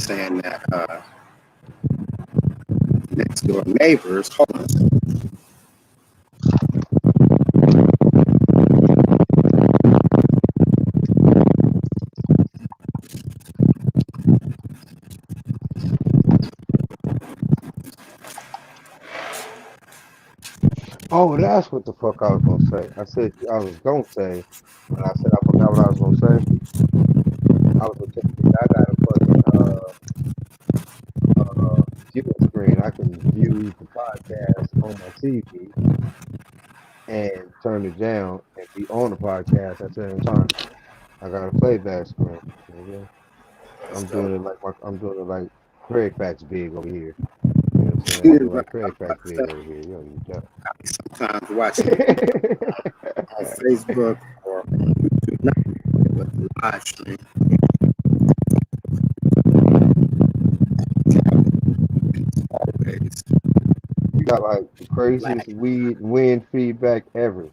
saying that next door neighbors homeless. Oh, that's what the fuck I was gonna say. I said I was gonna say, and I said I forgot what I was gonna say. I was gonna tell you I got a fucking viewing screen. I can view the podcast on my TV and turn it down and be on the podcast at the same time. I got a playback screen. Okay? That's I'm dope. doing it like Craig Facts big over here. You know what I'm saying? I'm doing Right. like I Craig was Facts about to big say, over here. You know, I be sometimes watching it you on Facebook or on YouTube, not really, but the live stream. Always got like the craziest lag. wind feedback ever.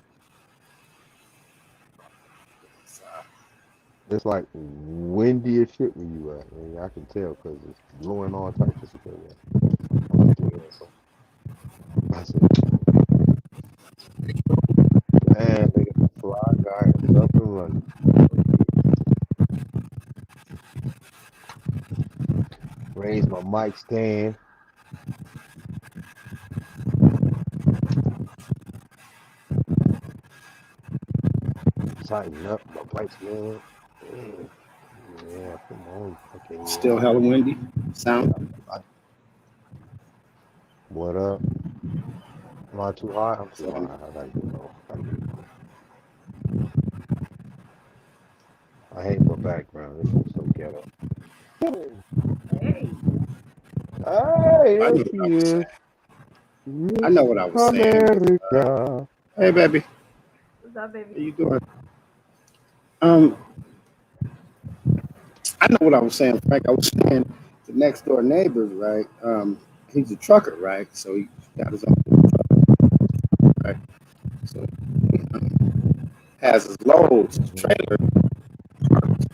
So, It's like windy as shit where you at. Man. I can tell because it's blowing all types of shit. I'm like, damn. I said, man, they got the fly guy is up and running. Raise my mic stand. Tighten up my placement. Mm, yeah, come on. Okay, still yeah. hella windy. Sound. I, what up? Am I too high? I'm too So high. I gotta get low. Gotta get low. I hate my background. This shit's so ghetto. Hey, Hey, I here know she what I was saying. is. I know Miss what I was saying. America. Hey, baby, what's up, baby? how you doing? Um, I know what I was saying, Frank. I was saying the next door neighbors, right? He's a trucker, right? So he got his own truck, right? So he has his loads, his Mhm. trailer parked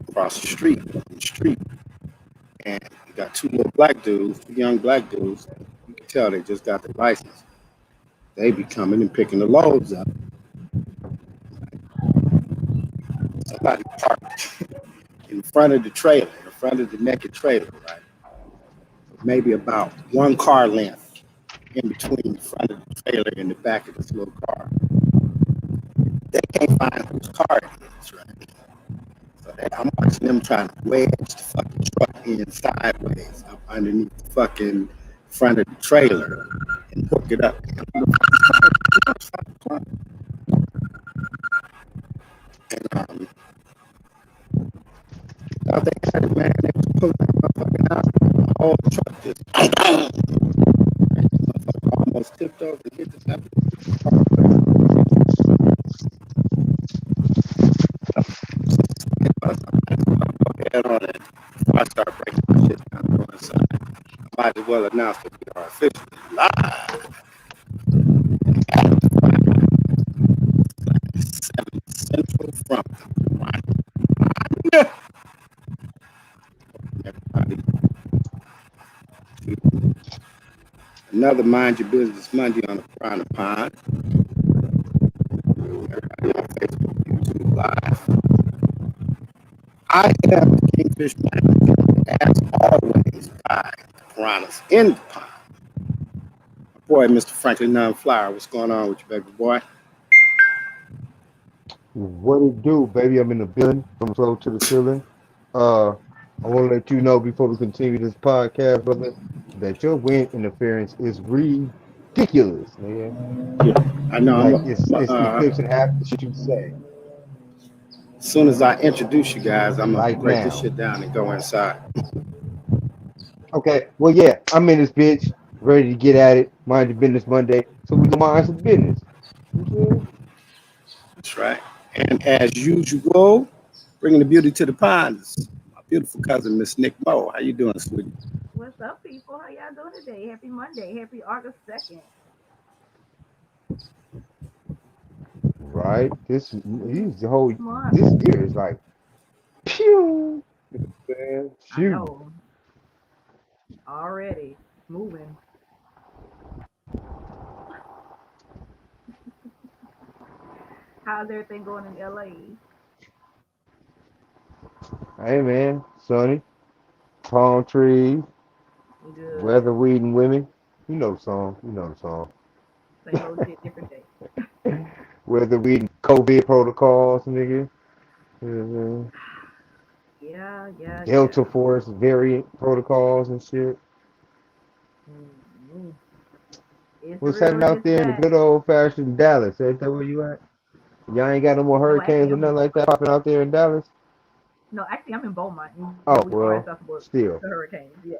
across the street, and you got two little black dudes, two young black dudes. You can tell they just got their license. They be coming and picking the loads up. Somebody parked in front of the trailer, in front of the naked trailer, right? Maybe about one car length in between the front of the trailer and the back of this little car. They can't find whose car it is, right? So I'm watching them trying to wedge the fucking truck in sideways up underneath the fucking front of the trailer and hook it up. And thought they had it, man. They was pulling that motherfucking out. The whole truck just almost tipped over and hit the top of the head on it. Before I start breaking the shit down, go inside. I might as well announce that we are officially live. 7 Central from the Piranha. Everybody, another Mind Your Business Monday on the Piranha Pond. Everybody on Facebook, YouTube Live. I am the Kingfish Man, as always, by the Piranhas in the Pond. My boy, Mr. Franklin Flower. What's going on with you, baby boy? What it do, baby? I'm in the building from floor to the ceiling. Uh, I want to let you know before we continue this podcast, brother, that your wind interference is ridiculous, nigga. Yeah, I know. Like it's eclipsing half the shit you say. As soon as I introduce you guys, I'm gonna Like break this now. shit down and go inside. Okay, well, yeah, I'm in this bitch, ready to get at it. Mind your business Monday, so we can mind some business. You know That's right. And as usual, bringing the beauty to the pond is my beautiful cousin, Miss Nick Moe. How you doing, sweetie? What's up, people? How y'all doing today? Happy Monday. Happy August 2nd. right? He's the whole Come on. this year is like pew. Man, I shoot. know. already moving. How's everything going in LA? Hey man, sunny, palm trees, Good. weather, weed, and women. You know the song. You know the song. Same old shit, different day. Weather, weed, and COVID protocols, nigga. Uh, Yeah, yeah, Delta yeah. Force variant protocols and shit. Mm-hmm. It's What's real happening and out it's there in the bad. good old fashioned Dallas? Ain't that where you at? Y'all ain't got no more No, actually, hurricanes or I'm in nothing like that popping out there in Dallas? no, actually, I'm in Beaumont. Oh, We are in well, Southwood, still. the hurricanes. Yeah,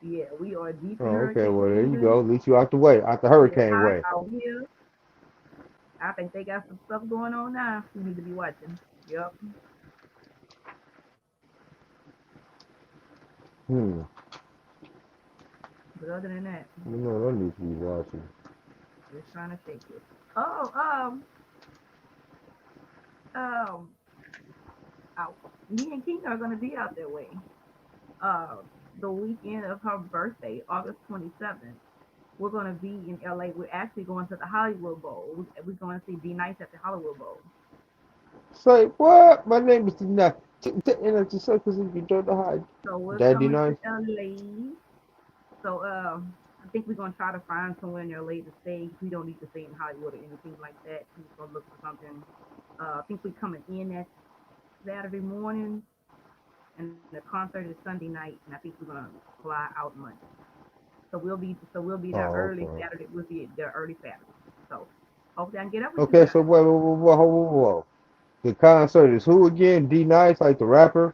yeah, we are deep in Oh, okay, hurricane well, there you season. go. At least you out the way, out the It's hurricane hot way. out here. I think they got some stuff going on now. We need to be watching. Yep. Hmm. But other than that, You know, I need to be watching. just trying to shake it. Oh, um, out. Me and Keena are gonna be out that way. Uh, the weekend of her birthday, August 27th. We're gonna be in LA. We're actually going to the Hollywood Bowl. We're going to see D Nice at the Hollywood Bowl. Say, what? My name is Tina. And it's just because you don't know how. So we're Daddy coming to nice. LA. So I think we're gonna try to find somewhere in LA to stay. We don't need to stay in Hollywood or anything like that. We're gonna look for something. I think we're coming in that Saturday morning, and the concert is Sunday night, and I think we're gonna fly out Monday. So we'll be there Oh, early okay. Saturday. We'll be there early Saturday. So hopefully I can get up with you Okay, so guys. whoa. The concert is who again? D Nice, like the rapper?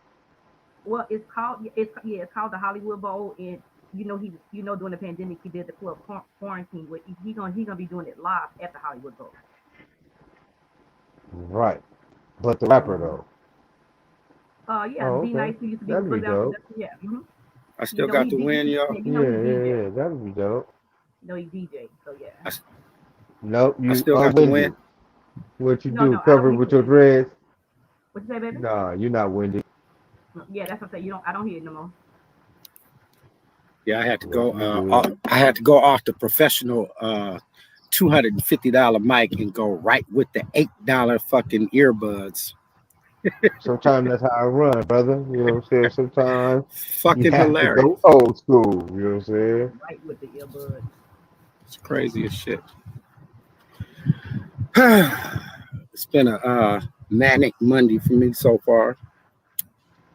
Well, it's called the Hollywood Bowl, and during the pandemic he did the club quarantine. Where he gonna be doing it live at the Hollywood Bowl. Right. But the rapper, Mm-hmm. though. Yeah, Oh, D okay. Nice, who used to be with That'd be Buzz Allen dope. Production. Yeah. Mm-hmm. I still got He the DJ. win, y'all. Yeah, Yeah, he DJ. that'd be dope. He DJ. So yeah. I, Nope, I you still got the win. unwinded. What you No, do? no, I don't Cover it hear with you. your dreads? What you say, baby? Nah, you're not winded. No, yeah, that's what I say. You don't. I don't hear it no more. Yeah, I had to Well, go. you good. I had to go off the professional $250 mic and go right with the $8 fucking earbuds. Sometimes that's how I run, brother. You know what I'm saying? Sometimes you Fucking have to hilarious. go old school. You know what I'm saying? Right with the earbud. It's crazy as shit. It's been a manic Monday for me so far.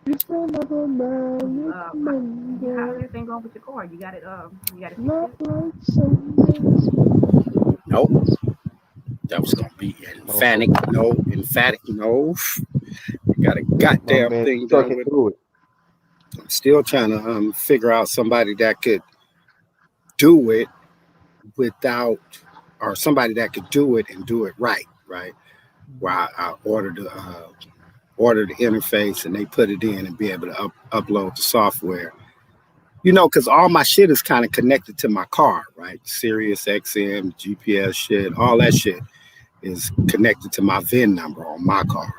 It's another manic How's Monday, everything going with your car? You got it. You got it fixed not yet? like Sunday. Nope. That was gonna be Oh, emphatic. No, emphatic. No. Got a my goddamn man, thing done trucking with. through it. I'm still trying to figure out somebody that could do it without, or somebody that could do it and do it right. Right. Where I order the interface and they put it in and be able to upload the software. Because all my shit is kind of connected to my car, right? Sirius XM, GPS shit, all that shit is connected to my VIN number on my car.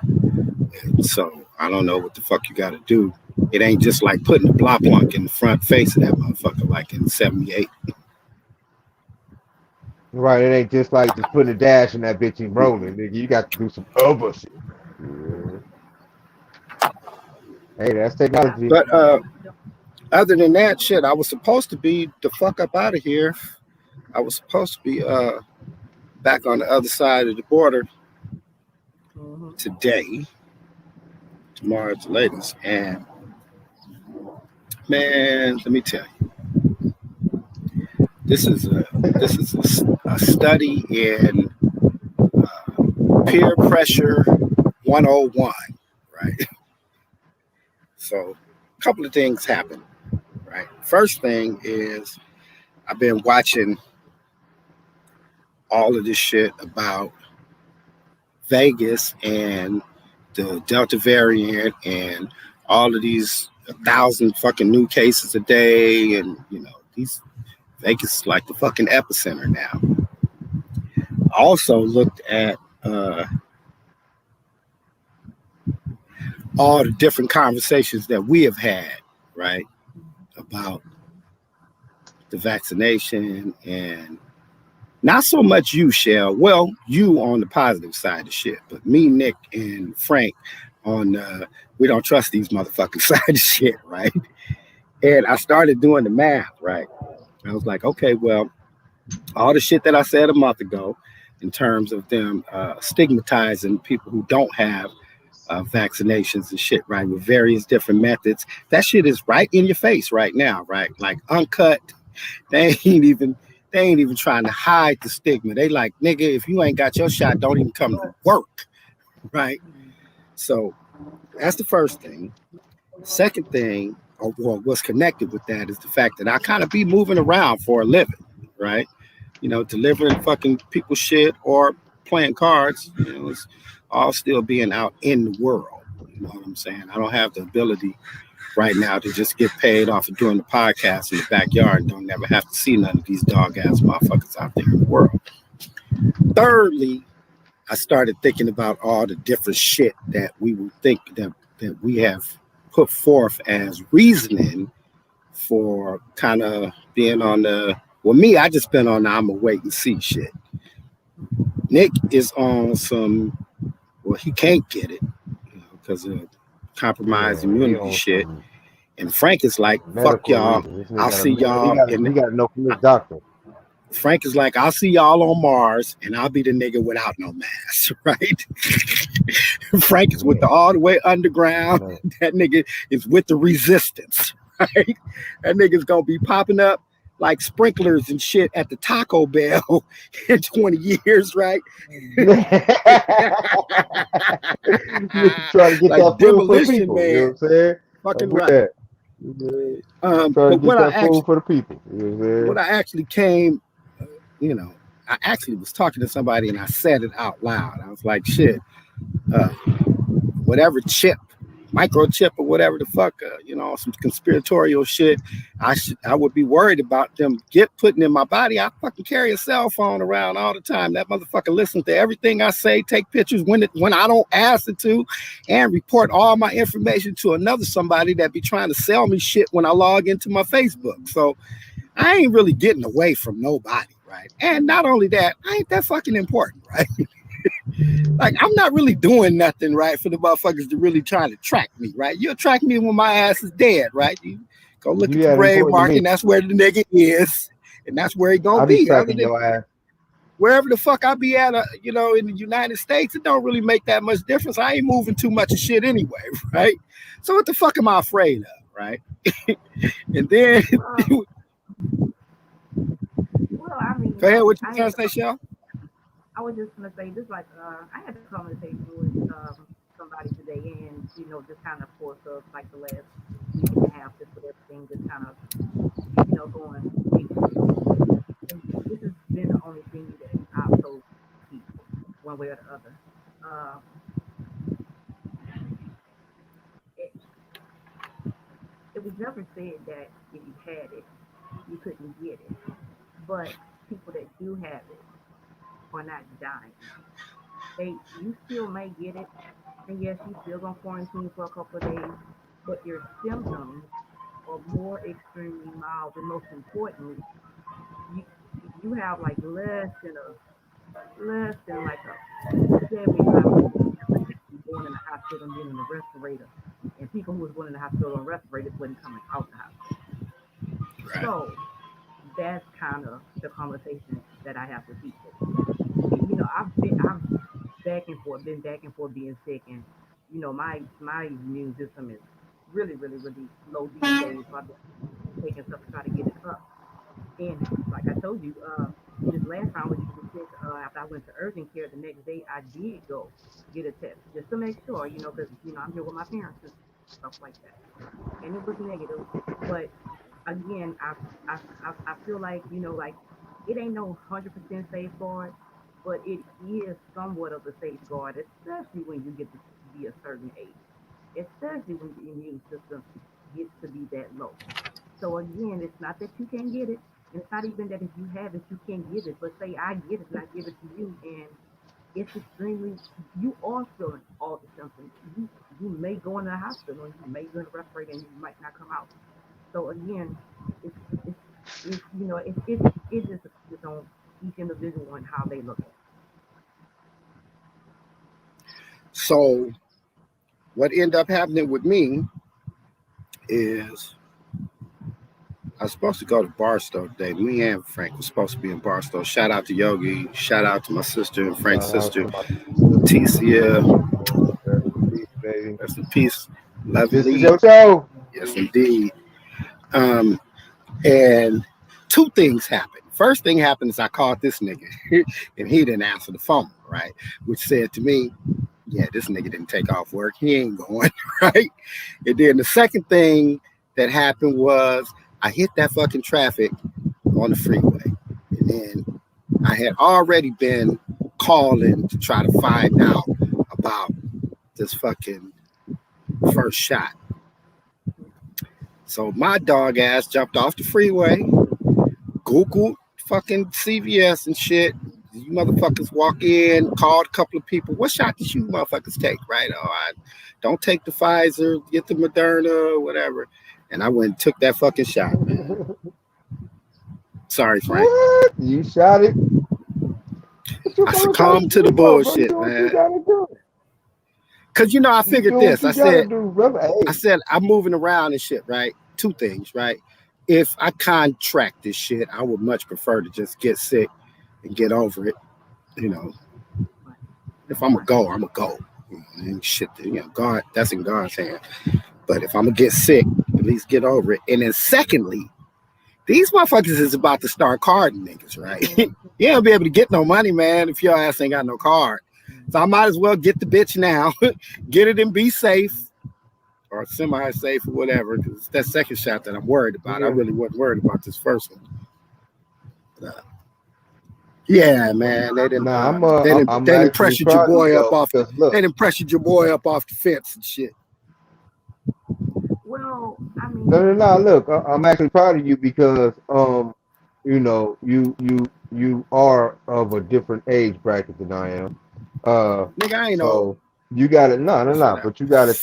And so I don't know what the fuck you got to do. It ain't just like putting a block plunk in the front face of that motherfucker like in '78. Right, it ain't just like just putting a dash in that bitch and rolling, nigga. You got to do some other shit. Yeah. Hey, that's Yeah. technology. But other than that shit, I was supposed to be the fuck up out of here. I was supposed to be back on the other side of the border Mm-hmm. today. Tomorrow at the latest. And man, let me tell you, this is a study in peer pressure 101, right? So a couple of things happen, right? First thing is I've been watching all of this shit about Vegas and the Delta variant and all of these 1,000 fucking new cases a day, and these Vegas is like the fucking epicenter now. I also looked at all the different conversations that we have had, right? about the vaccination and not so much you, Shell. Well, you on the positive side of shit, but me, Nick, and Frank on we don't trust these motherfucking side of shit, right? And I started doing the math, right? I was like, okay, well, all the shit that I said a month ago in terms of them stigmatizing people who don't have vaccinations and shit, right, with various different methods. That shit is right in your face right now, right? Like uncut. They ain't even they ain't even trying to hide the stigma. They like, nigga, if you ain't got your shot, don't even come to work, right? So that's the first thing. Second thing, or what's connected with that, is the fact that I kind of be moving around for a living, right? Delivering fucking people shit or playing cards. It's all still being out in the world. You know what I'm saying? I don't have the ability right now to just get paid off of doing the podcast in the backyard and don't never have to see none of these dog ass motherfuckers out there in the world. Thirdly, I started thinking about all the different shit that we would think that we have put forth as reasoning for kind of being on the, well, me, I just been on the I'm a wait and see shit. Nick is on some, well, he can't get it because of compromised immunity shit. And Frank is like, fuck medical y'all. reason. This I'll nigga see y'all. he got to know from his doctor. Frank is like, I'll see y'all on Mars, and I'll be the nigga without no mask, right? Frank is with the all the way underground. That nigga is with the resistance, right? That nigga's gonna be popping up like sprinklers and shit at the Taco Bell in 20 years, right? Trying to get Like that food for the demolition people. man. You know what I'm saying? Fucking right. Trying to get that food for the people. You know what I'm saying? What I actually came, I actually was talking to somebody and I said it out loud. I was like, shit, whatever chip, microchip or whatever the fuck, some conspiratorial shit. I would be worried about them putting in my body. I fucking carry a cell phone around all the time. That motherfucker listens to everything I say, take pictures when I don't ask it to, and report all my information to another somebody that be trying to sell me shit when I log into my Facebook. So I ain't really getting away from nobody, right? And not only that, I ain't that fucking important, right? Like, I'm not really doing nothing, right, for the motherfuckers to really try to track me, right? You'll track me when my ass is dead, right? You go look at the grave mark, and that's where the nigga is, and that's where he gonna be. Tracking your ass. Wherever the fuck I be at, in the United States, it don't really make that much difference. I ain't moving too much of shit anyway, right? So what the fuck am I afraid of, right? And then... Well, I mean, go ahead, what you trying to say, Shell? I was just gonna say, just like I had a conversation with somebody today, and just kind of course of like the last week and a half, just with everything, just kind of going. And this has been the only thing that I've told people, one way or the other. Uh, it, it was never said that if you had it, you couldn't get it, but people that do have it are not dying. You still may get it, and yes, you still gonna quarantine for a couple of days, but your symptoms are more extremely mild, and most importantly, you you have like less than like a 75% going in the hospital and being in the respirator, and people who was going in the hospital on respirators wasn't coming out the hospital. Right. So that's kind of the conversation that I have with people. I've been back and forth being sick, and my immune system is really, really, really low these days. So I've been taking stuff to try to get it up. And like I told you, this last time when you were sick, after I went to urgent care, the next day I did go get a test just to make sure, because I'm here with my parents and stuff like that, and it was negative. But again, I feel like like it ain't no 100% safeguard, but it is somewhat of a safeguard, especially when you get to be a certain age, especially when your immune system gets to be that low. So again, it's not that you can't get it, and it's not even that if you have it you can't give it. But say I get it and I give it to you, and it's extremely, you are feeling all the symptoms. You may go in the hospital and you may go in the respirator and you might not come out. So again, it's it just depends on each individual and how they look at it. So what ended up happening with me is I was supposed to go to Barstow today. Me and Frank was supposed to be in Barstow. Shout out to Yogi. Shout out to my sister and Frank's Shout out sister, to my sister. TCL. Rest in peace, baby. Rest in peace. Love you, This is Lee. your show. Yes, indeed. And two things happened. First thing happened is I called this nigga, and he didn't answer the phone, right? Which said to me, yeah, this nigga didn't take off work. He ain't going, right? And then the second thing that happened was I hit that fucking traffic on the freeway. And then I had already been calling to try to find out about this fucking first shot. So my dog ass jumped off the freeway, Googled fucking CVS and shit. You motherfuckers walk in, called a couple of people. What shot did you motherfuckers take? Right? Oh, I don't take the Pfizer, get the Moderna, whatever. And I went and took that fucking shot, man. Sorry, Frank. What? You shot it? I succumbed to the bullshit, man. Cause I figured this. I said I'm moving around and shit, right? Two things, right? If I contract this shit, I would much prefer to just get sick and get over it. If I'm gonna go, I'm gonna go. And shit, God, that's in God's hand. But if I'm gonna get sick, at least get over it. And then secondly, these motherfuckers is about to start carding niggas, right? You don't be able to get no money, man, if your ass ain't got no card. So I might as well get the bitch now, get it and be safe or semi-safe or whatever. Because it's that second shot that I'm worried about. I really wasn't worried about this first one. But, yeah, man, they didn't pressure your boy up off. They didn't pressure your boy up off the fence and shit. Well, I mean, No. Look, I'm actually proud of you because you are of a different age bracket than I am. Nigga, I ain't know. You gotta but you gotta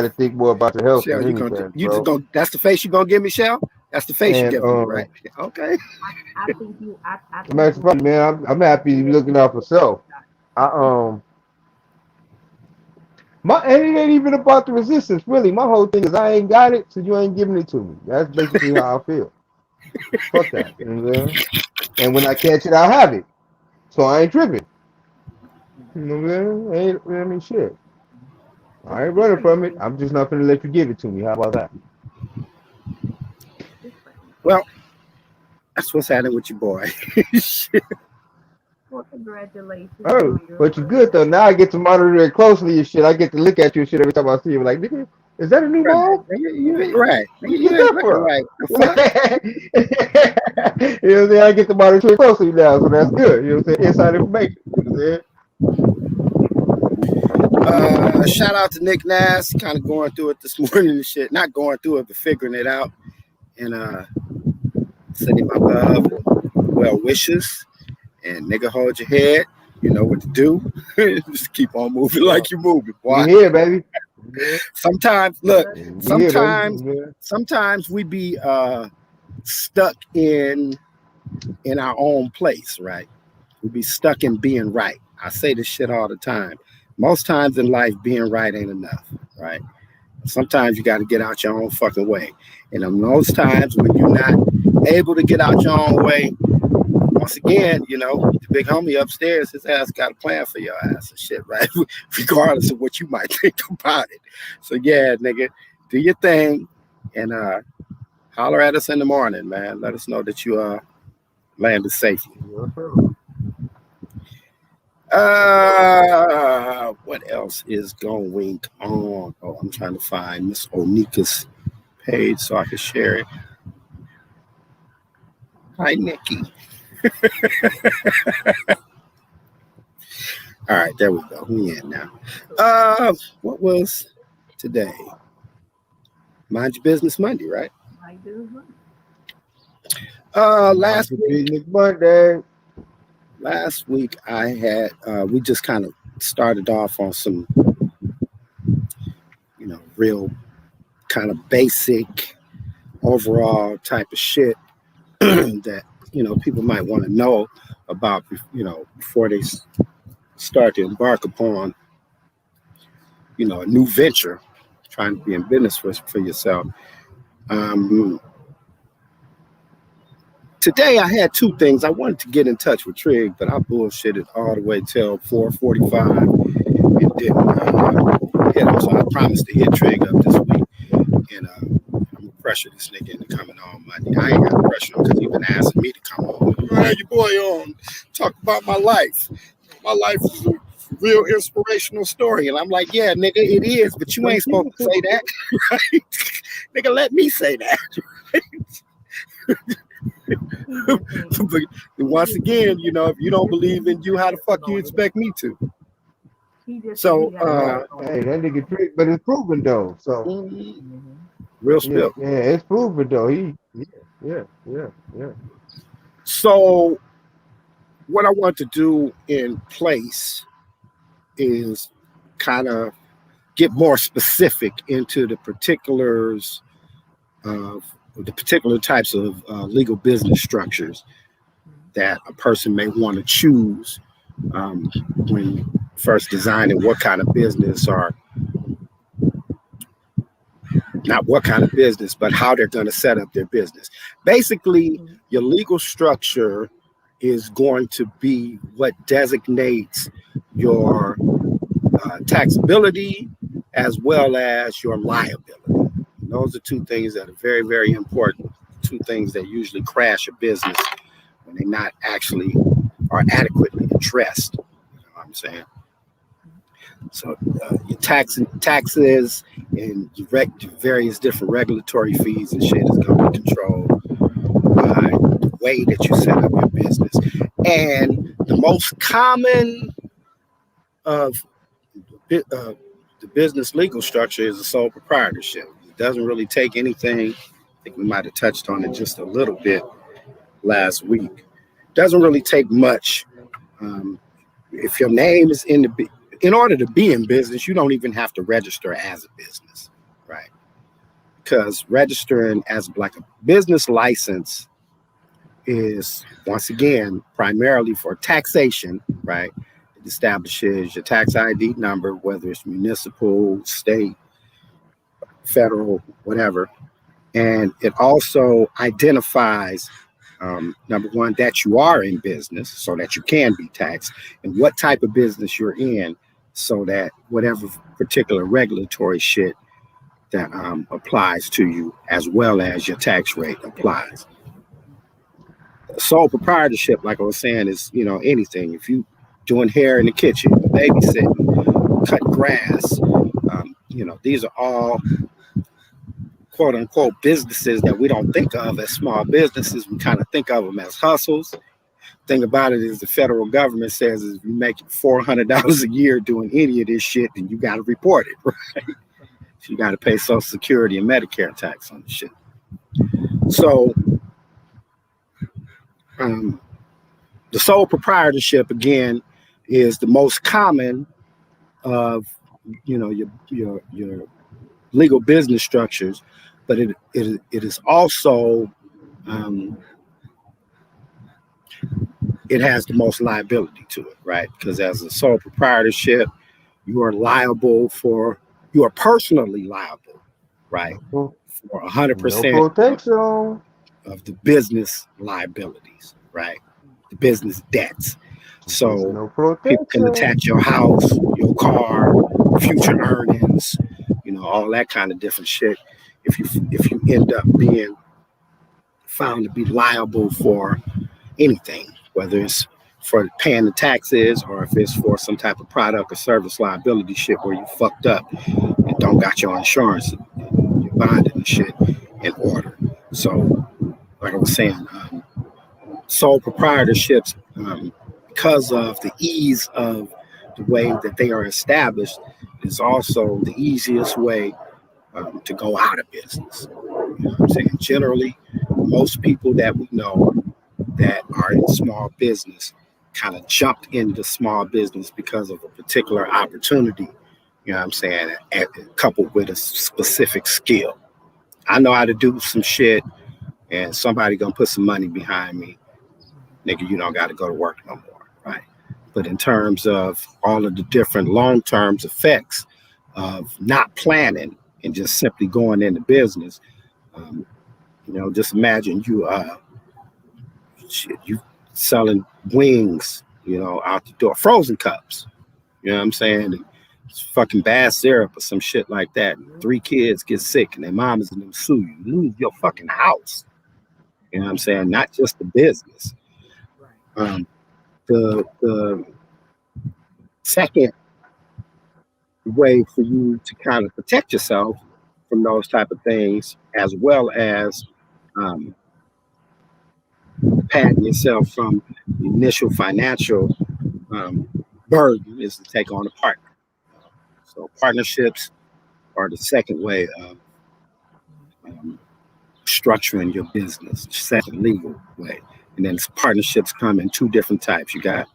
think more about your health Shell, than anything, bro. That's the face you gonna give me, Shell? That's the face you give me, right? Okay. I think you. I'm actually proud, man. I'm happy you looking out for self. And it ain't even about the resistance, really. My whole thing is I ain't got it, so you ain't giving it to me. That's basically how I feel. Fuck that. You know what I'm saying? And when I catch it, I'll have it. So I ain't tripping. You know what I'm saying? I mean, shit. I ain't running from it. I'm just not gonna let you give it to me. How about that? Well, that's what's happening with your boy. Well, congratulations. Oh, but you're good though. Now I get to monitor it closely and shit. I get to look at you and shit every time I see you. Like, nigga, is that a new ball? Right. You get that from? Right. You know what I'm saying? I get to monitor it closely now, so that's good. You know what I'm saying? Inside information. You know what I'm saying? Shout out to Nick Nass, kind of going through it this morning and shit. Not going through it, but figuring it out. And sending my love, well wishes. And nigga, hold your head. You know what to do. Just keep on moving like you're moving, boy. You here, baby. Sometimes, look, sometimes we be stuck in our own place, right? We be stuck in being right. I say this shit all the time. Most times in life, being right ain't enough, right? Sometimes you got to get out your own fucking way. And in those times when you're not able to get out your own way, once again, the big homie upstairs, his ass got a plan for your ass and shit, right? Regardless of what you might think about it. So yeah, nigga, do your thing and holler at us in the morning, man. Let us know that you landed safely. What else is going on? Oh, I'm trying to find Miss Onika's page so I can share it. Hi, Nikki. All right, there we go. We in now. What was today? Mind Your Business Monday, right? Last week I had we just kind of started off on some real kind of basic overall type of shit that people might want to know about, before they start to embark upon a new venture, trying to be in business for yourself. Um, Today I had two things. I wanted to get in touch with Trig, but I bullshitted all the way till 4:45 and didn't hit him. So I promised to hit Trig up this week, and I'm gonna pressure this nigga into coming on Monday. I ain't got to pressure him because he's been asking me to come on. Hey, your boy on, talk about my life. My life is a real inspirational story, and I'm like, yeah, nigga, it is, but you ain't supposed to say that, right? Nigga, let me say that. But once again, if you don't believe in you, how the fuck you expect me to? So, hey, that nigga trick, but it's proven though. So real spill. Yeah, it's proven though. Yeah. So, what I want to do in place is kind of get more specific into the particulars of the particular types of legal business structures that a person may want to choose when first designing what kind of business, or not what kind of business, but how they're going to set up their business. Basically, your legal structure is going to be what designates your taxability as well as your liability. Those are two things that are very, very important. Two things that usually crash a business when they're not actually are adequately addressed. You know what I'm saying? So your taxes and your various different regulatory fees and shit is going to be controlled by the way that you set up your business. And the most common of the business legal structure is a sole proprietorship. It doesn't really take anything. I think we might have touched on it just a little bit last week. It doesn't really take much. If your name is in order to be in business, you don't even have to register as a business, right? Because registering as like a business license is, once again, primarily for taxation, right? It establishes your tax ID number, whether it's municipal, state, federal, whatever. And it also identifies, number one, that you are in business so that you can be taxed, and what type of business you're in, so that whatever particular regulatory shit that applies to you, as well as your tax rate, applies. Sole proprietorship, like I was saying, is anything. If you doing hair in the kitchen, babysitting, cutting grass, these are all quote unquote businesses that we don't think of as small businesses. We kind of think of them as hustles. Thing about it is the federal government says if you make $400 a year doing any of this shit, then you got to report it, right? So you got to pay Social Security and Medicare tax on the shit. So the sole proprietorship, again, is the most common of your legal business structures, but it is also it has the most liability to it, right? Because as a sole proprietorship, you are personally liable, right, for 100% of the business liabilities, right, the business debts. So people can attack your house, your car, future earnings, all that kind of different shit. If you end up being found to be liable for anything, whether it's for paying the taxes or if it's for some type of product or service liability shit where you fucked up and don't got your insurance, your bonding and shit in order. So, like I was saying, sole proprietorships, because of the ease of the way that they are established, is also the easiest way to go out of business. You know what I'm saying? Generally, most people that we know that are in small business kind of jumped into small business because of a particular opportunity, you know what I'm saying, coupled with a specific skill. I know how to do some shit, and somebody gonna put some money behind me. Nigga, you don't got to go to work no more, right? But in terms of all of the different long-term effects of not planning and just simply going into business, um, just imagine you selling wings, out the door, frozen cups. You know what I'm saying? And it's fucking bad syrup or some shit like that. And 3 kids get sick and their mamas and them sue you. You lose your fucking house. You know what I'm saying? Not just the business. Um, the second way for you to kind of protect yourself from those type of things, as well as um, patting yourself from the initial financial burden, is to take on a partner. So partnerships are the second way of um, structuring your business, second legal way. And then partnerships come in 2 different types. You got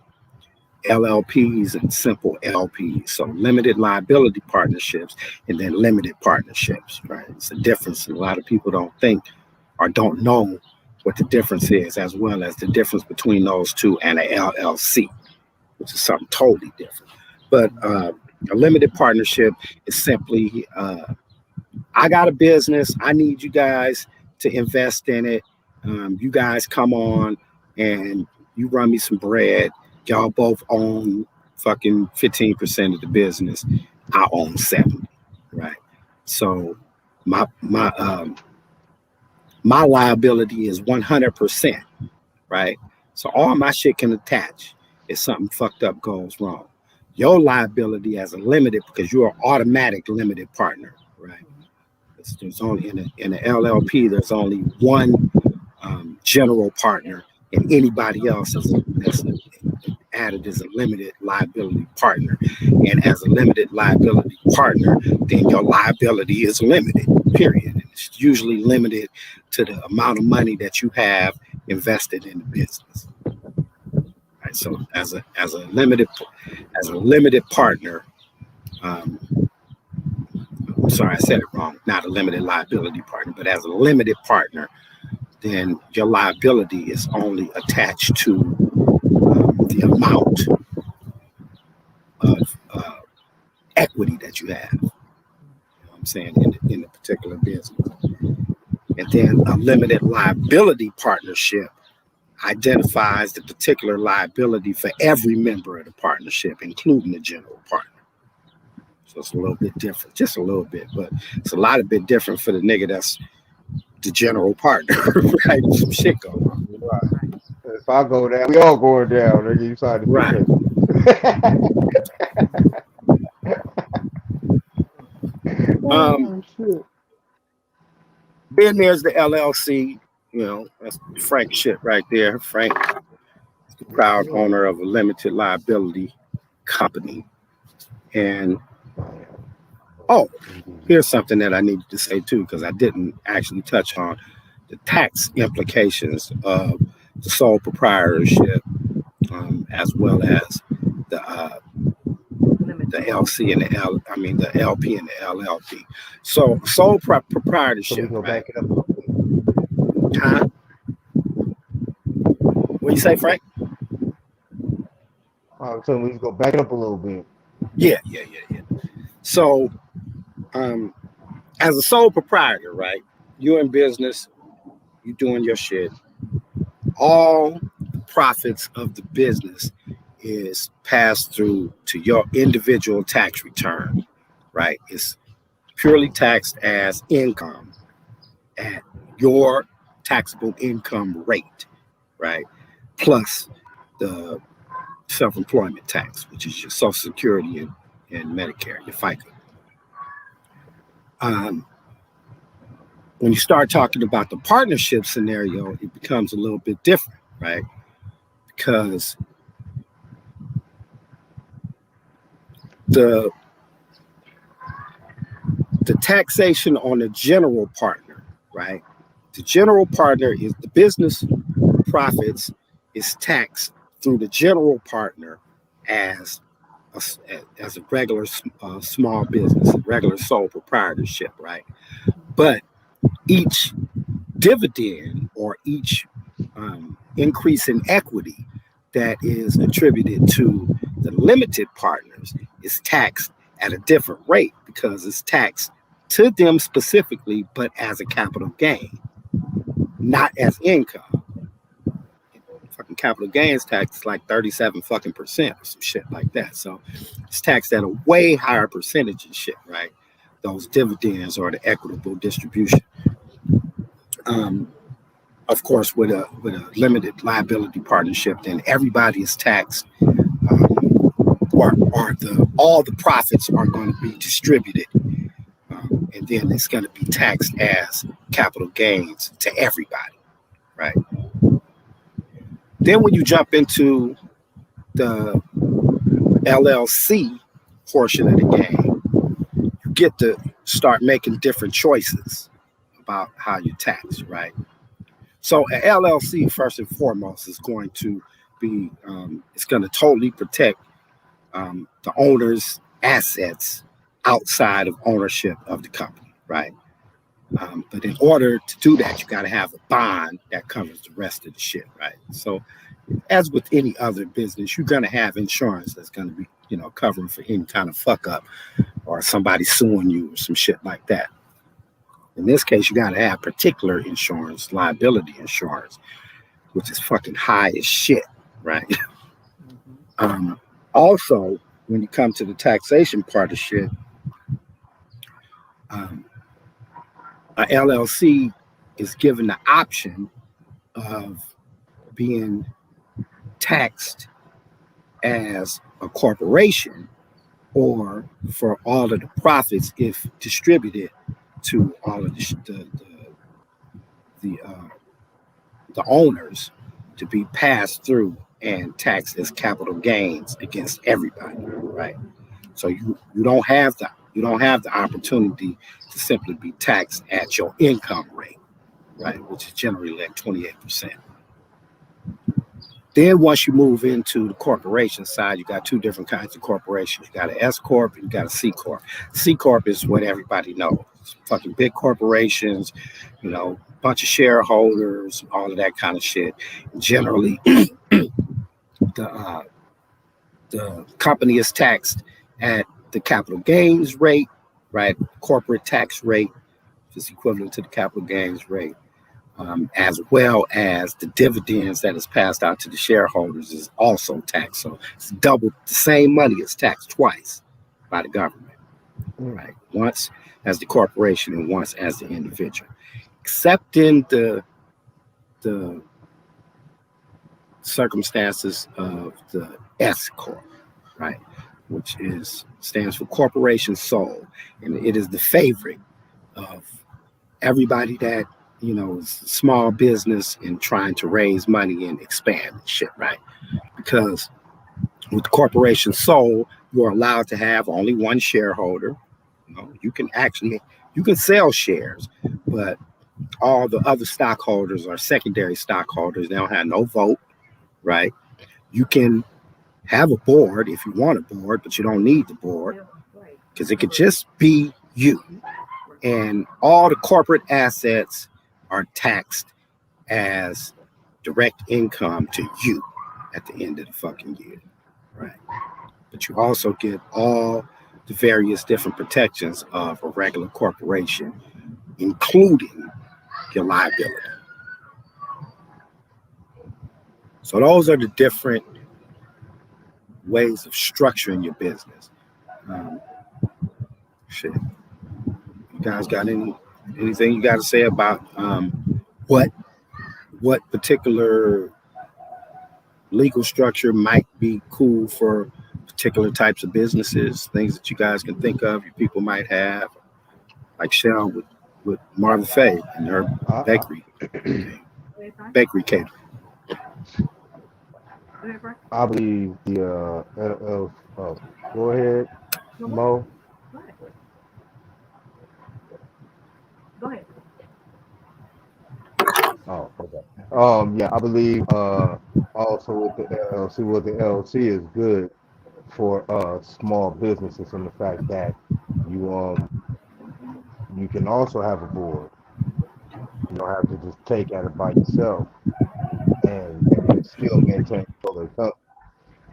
LLPs and simple LPs. So limited liability partnerships and then limited partnerships, right? It's a difference. And a lot of people don't think or don't know what the difference is, as well as the difference between those two and a LLC, which is something totally different. But a limited partnership is simply, I got a business. I need you guys to invest in it. You guys come on and you run me some bread. Y'all both own fucking 15% of the business. I own 70, right? So my liability is 100%, right? So all my shit can attach if something fucked up goes wrong. Your liability as a limited, because you're an automatic limited partner, right? There's only in the LLP, there's only one general partner, and anybody else that's added as a limited liability partner. And as a limited liability partner, then your liability is limited, period. And it's usually limited to the amount of money that you have invested in the business. Right. So as a limited partner, sorry, I said it wrong. Not a limited liability partner, but as a limited partner, then your liability is only attached to the amount of equity that you have. You know what I'm saying, in the particular business. And then a limited liability partnership identifies the particular liability for every member of the partnership, including the general partner. So it's a little bit different, just a little bit, but it's a lot of bit different for the nigga that's the general partner, right? Some shit go wrong. Right. If I go down, we all going down. Nigga, you signed the Right. Oh, shit. Then there's the LLC. That's Frank shit right there. Frank is the proud owner of a limited liability company. And here's something that I needed to say too, because I didn't actually touch on the tax implications of the sole proprietorship, as well as the LC and the LP and the LLP. So sole proprietorship. So we go right? back it up. Huh? What you say, Frank? So we go back it up a little bit. Yeah. So, as a sole proprietor, right? You're in business, you doing your shit. All the profits of the business is passed through to your individual tax return, right? It's purely taxed as income at your taxable income rate, right? Plus the self-employment tax, which is your Social Security and Medicare, your FICA. When you start talking about the partnership scenario, it becomes a little bit different, right? Because the taxation on the general partner, right? The general partner is the business profits is taxed through the general partner as a regular small business, a regular sole proprietorship, right? But each dividend or each increase in equity that is attributed to the limited partners is taxed at a different rate because it's taxed to them specifically, but as a capital gain, not as income. Fucking capital gains tax is like 37 fucking percent or some shit like that. So it's taxed at a way higher percentage and shit, right? Those dividends or the equitable distribution. Um, of course, with a limited liability partnership, then everybody is taxed, or the all the profits are going to be distributed, and then it's going to be taxed as capital gains to everybody, right? Then when you jump into the LLC portion of the game, you get to start making different choices about how you tax, right? So an LLC, first and foremost, is going to be, it's going to totally protect the owner's assets outside of ownership of the company, right? But in order to do that, you got to have a bond that covers the rest of the shit, right? So as with any other business, you're going to have insurance that's going to be, covering for any kind of fuck up or somebody suing you or some shit like that. In this case, you got to have particular insurance, liability insurance, which is fucking high as shit, right? Also, when you come to the taxation part of shit, a LLC is given the option of being taxed as a corporation or for all of the profits if distributed to all of the owners to be passed through and taxed as capital gains against everybody, right? So you don't have the opportunity to simply be taxed at your income rate, right, which is generally like 28%. Then once you move into the corporation side, you got two different kinds of corporations. You got an S corp and you got a C corp. C corp is what everybody knows. It's fucking big corporations, bunch of shareholders, all of that kind of shit. Generally, the company is taxed at the capital gains rate, right? Corporate tax rate is equivalent to the capital gains rate. As well as the dividends that is passed out to the shareholders is also taxed. So it's double, the same money is taxed twice by the government, right? Once as the corporation and once as the individual. Except in the circumstances of the S corp, right? Which stands for corporation sole, and it is the favorite of everybody that is small business and trying to raise money and expand and shit, right? Because with the corporation sole, you're allowed to have only one shareholder. You can sell shares, but all the other stockholders are secondary stockholders. They don't have no vote, right? You can have a board if you want a board, but you don't need the board because it could just be you. And all the corporate assets are taxed as direct income to you at the end of the fucking year, right? But you also get all the various different protections of a regular corporation, including your liability. So those are the different ways of structuring your business. Shit. You guys got anything you got to say about what particular legal structure might be cool for particular types of businesses, things that you guys can think of, your people might have, like Shell with Marvin Faye and her bakery catering. I believe the go ahead, Mo. Go ahead. Oh, okay. Yeah, I believe also with the LLC is good for small businesses in the fact that you you can also have a board. You don't have to just take at it by yourself and still maintain control of the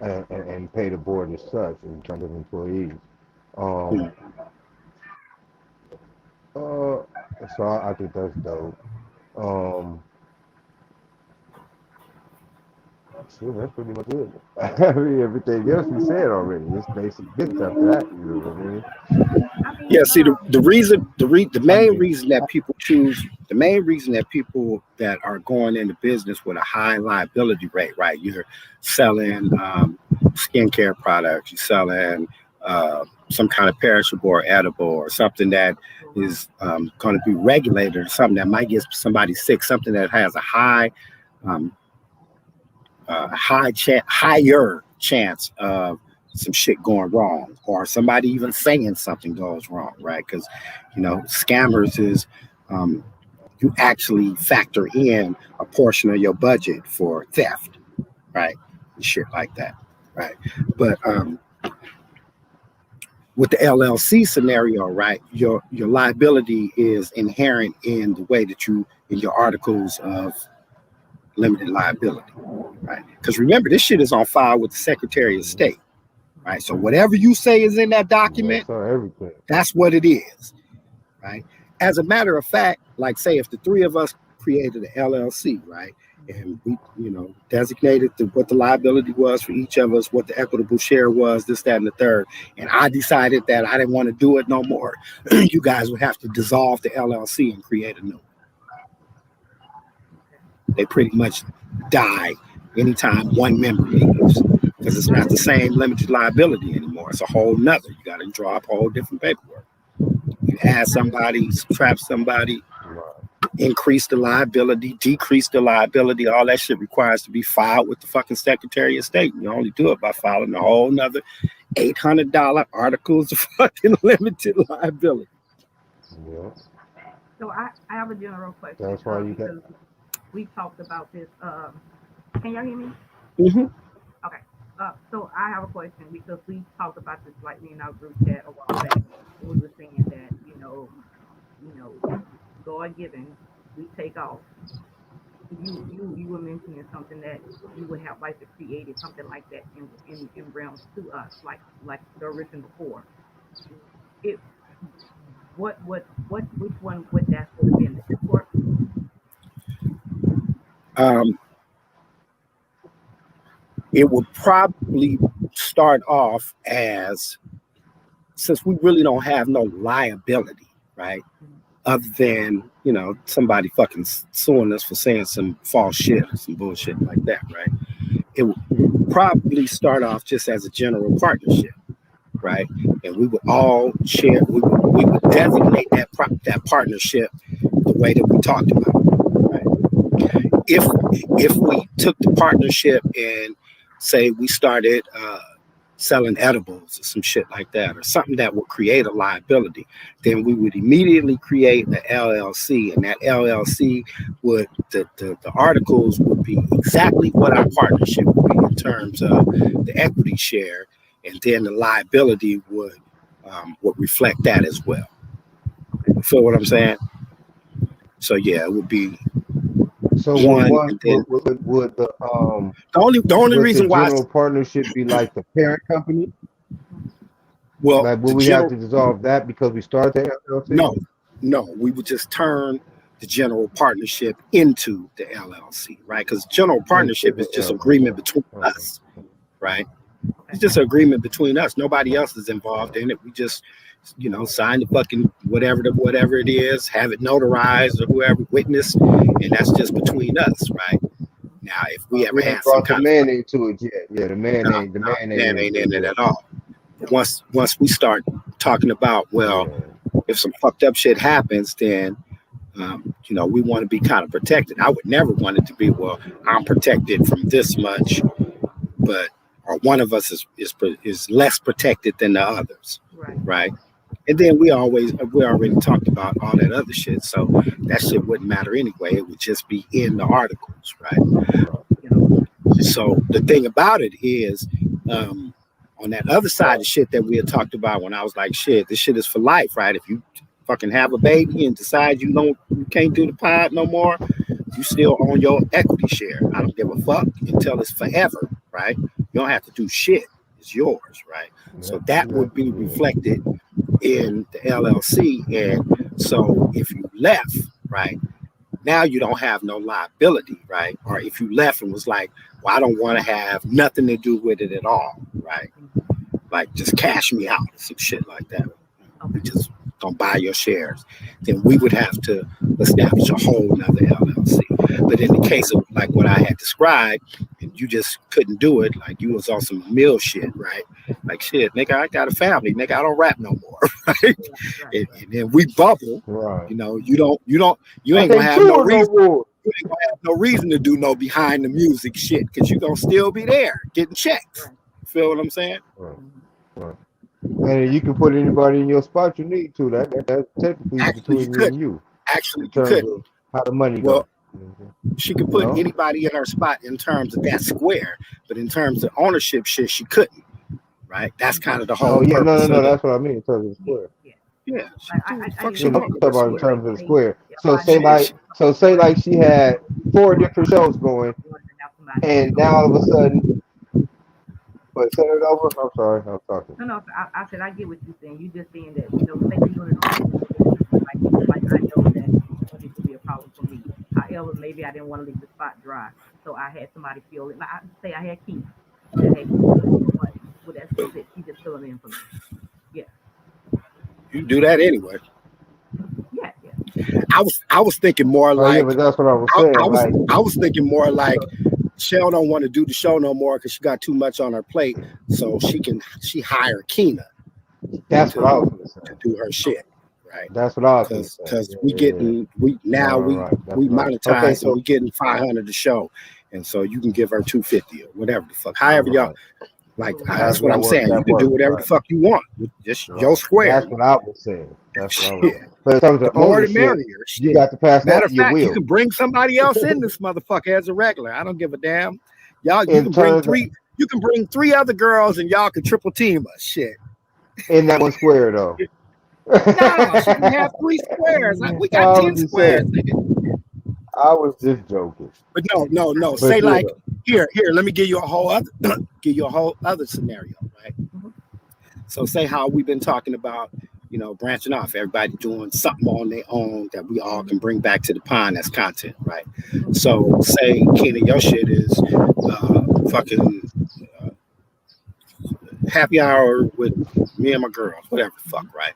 company and pay the board as such in terms of employees. Um, uh, so I think that's dope. Um, shit, that's pretty much it. I mean, everything else you said already. It's basic bits after that. You know what I mean? I mean, Yeah, see, the I main mean, reason that people choose, the main reason that people that are going into business with a high liability rate, right? You're selling skincare products, you're selling some kind of perishable or edible or something that is going to be regulated, or something that might get somebody sick, something that has a um, higher chance of some shit going wrong, or somebody even saying something goes wrong, right? Because scammers is um, you actually factor in a portion of your budget for theft, right? And shit like that, right? But with the LLC scenario, right, your liability is inherent in the way that you in your articles of limited liability, right? Because remember, this shit is on file with the Secretary of mhm. State, right? So whatever you say is in that Yeah, document, so everything. that's what it is, right? As a matter of fact, like say if the three of us created an LLC, right, and we, designated what the liability was for each of us, what the equitable share was, this, that, and the third, and I decided that I didn't want to do it no more, you guys would have to dissolve the LLC and create a new one. They pretty much die anytime one member leaves because it's not the same limited liability anymore. It's a whole nother. You got to draw up a whole different paperwork. You add somebody, subtract somebody, Right. increase the liability, decrease the liability. All that shit requires to be filed with the fucking Secretary of State. You only do it by filing a whole nother $800 articles of fucking limited liability. Yeah. so I have a general question That's why you got. because we talked about this. Can y'all hear me? Mm-hmm. Okay. So I have a question because we talked about this slightly in our group chat a while back. We were saying that God given, we take off. You were mentioning something that you would have like to create it, something like that in realms to us, like the original four. It which one would that have been? The import? Um, it would probably start off as, since we really don't have no liability, right? Other than, somebody fucking suing us for saying some false shit or some bullshit like that, right? It would probably start off just as a general partnership, right? And we would all share, we would designate that partnership the way that we talked about, right? If we took the partnership and say we started selling edibles or some shit like that, or something that would create a liability, then we would immediately create an LLC, and that LLC would the articles would be exactly what our partnership would be in terms of the equity share, and then the liability would reflect that as well. You feel what I'm saying? So yeah, it would be So would one, one and then the only would the reason why, general partnership be like the parent company? well, Like, the will we have general, to dissolve that because we started the LLC? no, no, we would just turn the general partnership into the LLC, right? Because general Into partnership the is just L. agreement Okay. between Okay. us, right? Okay. It's just an agreement between us. Nobody else is involved Right. in it. We just, sign the fucking whatever it is, have it notarized or whoever witness, and that's just between us, right? Now, if we ever We ain't had some brought the kind of man into it yet. Yeah, the man no, ain't. The no, man ain't man into ain't it in it yet. at all. But once we start talking about, well, Yeah. if some fucked up shit happens, then we want to be kind of protected. I would never want it to be, well, I'm protected from this much, but or one of us is less protected than the others, Right. right? And then we already talked about all that other shit, so that shit wouldn't matter anyway. It would just be in the articles, right? Right. So the thing about it is, on that other side of shit that we had talked about, when I was like, shit, this shit is for life, right? If you fucking have a baby and decide you can't do the pod no more, you still own your equity share. I don't give a fuck until it's forever, right? You don't have to do shit. It's yours, right? So that would be reflected in the LLC. And so if you left, right, now you don't have no liability, right? Or if you left and was like, well, I don't want to have nothing to do with it at all, right? Like just cash me out, some shit like that. We just don't buy your shares. Then we would have to establish a whole nother LLC. But in the case of like what I had described, and you just couldn't do it, like you was on some mill shit, right? Like shit, nigga, I got a family, nigga, I don't rap no more, right? And then we bubble, Right. you know, you ain't gonna have no reason. You ain't gonna have no reason to do no behind the music shit because you're gonna still be there getting checks. Feel what I'm saying? Right. And you can put anybody in your spot you need to. That's technically Actually, between me and you. Actually, in you terms couldn't. of how the money Well, goes. she could put anybody in her spot in terms of that square, but in terms of ownership shit, she couldn't. Right? That's kind of the whole purpose. No. That's what I mean in terms of the square. Yeah. I'm talking about in terms of the square. So say like she had 4 different shows going, and now all of a sudden, but send it over. I'm sorry, I'm talking. No, I said I get what you're saying. You're just saying that say we're doing it like I know that it could be a problem for me. However, maybe I didn't want to leave the spot dry, so I had somebody fill it. Like I say, I had Keith that had with that skill set. She just filling in for me. Yeah. You do that anyway. Yeah. I was thinking more like. Yeah, but that's what I was saying. I was thinking more like. Shell don't want to do the show no more because she got too much on her plate, so she hired Keena. That's what I was going to say. To do her shit, right? That's what I was because we monetize, so we getting 500 a show, and so you can give her 250 or whatever the fuck, however y'all like. That's what I'm saying. You can do whatever the fuck you want, just your square. That's what I was saying. That's what I was saying. But in terms of more the merrier. You got to pass Matter that. Of fact, you can bring somebody else in this motherfucker as a regular. I don't give a damn. Y'all, you can bring 3. You can bring 3 other girls, and y'all can triple team us. Shit. In that one square, though. No, she can have 3 squares. We got 10 squares. I was just joking. But no. But say like here. Let me give you a whole other scenario, right? So say how we've been talking about. Branching off, everybody doing something on their own that we all can bring back to the pond as content, right? So say, Keena, your shit is fucking happy hour with me and my girls, whatever the fuck, right?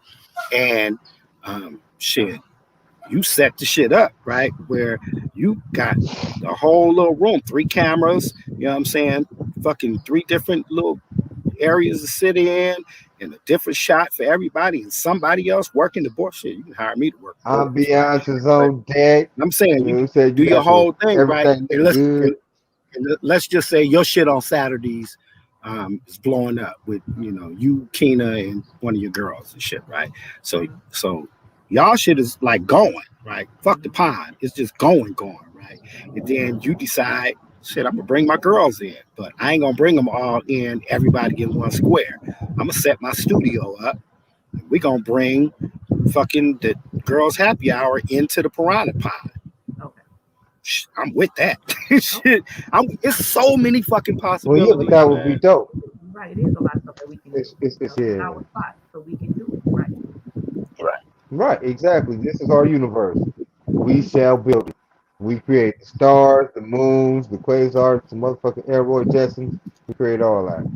And shit, you set the shit up, right? Where you got the whole little room, 3 cameras, you know what I'm saying? Fucking 3 different little areas to sit in. And a different shot for everybody, and somebody else working the board. Shit, you can hire me to work. Ambiance on deck. I'm saying you do your whole thing right. And let's just say your shit on Saturdays is blowing up with you, Keena, and one of your girls and shit, right? So y'all shit is like going right. Fuck the pond, it's just going right. And then you decide. Shit, I'm gonna bring my girls in, but I ain't gonna bring them all in. Everybody in one square. I'm gonna set my studio up. We gonna bring fucking the girls' happy hour into the Piranha pod. Okay, I'm with that. Shit, it's so many fucking possibilities. Well, yeah, but that would be dope. Right, it is a lot of stuff that we can do. It's our spot, so we can do it. Right, exactly. This is our universe. We shall build it. We create the stars, the moons, the quasars, the motherfucking asteroid Jetsons. We create all that.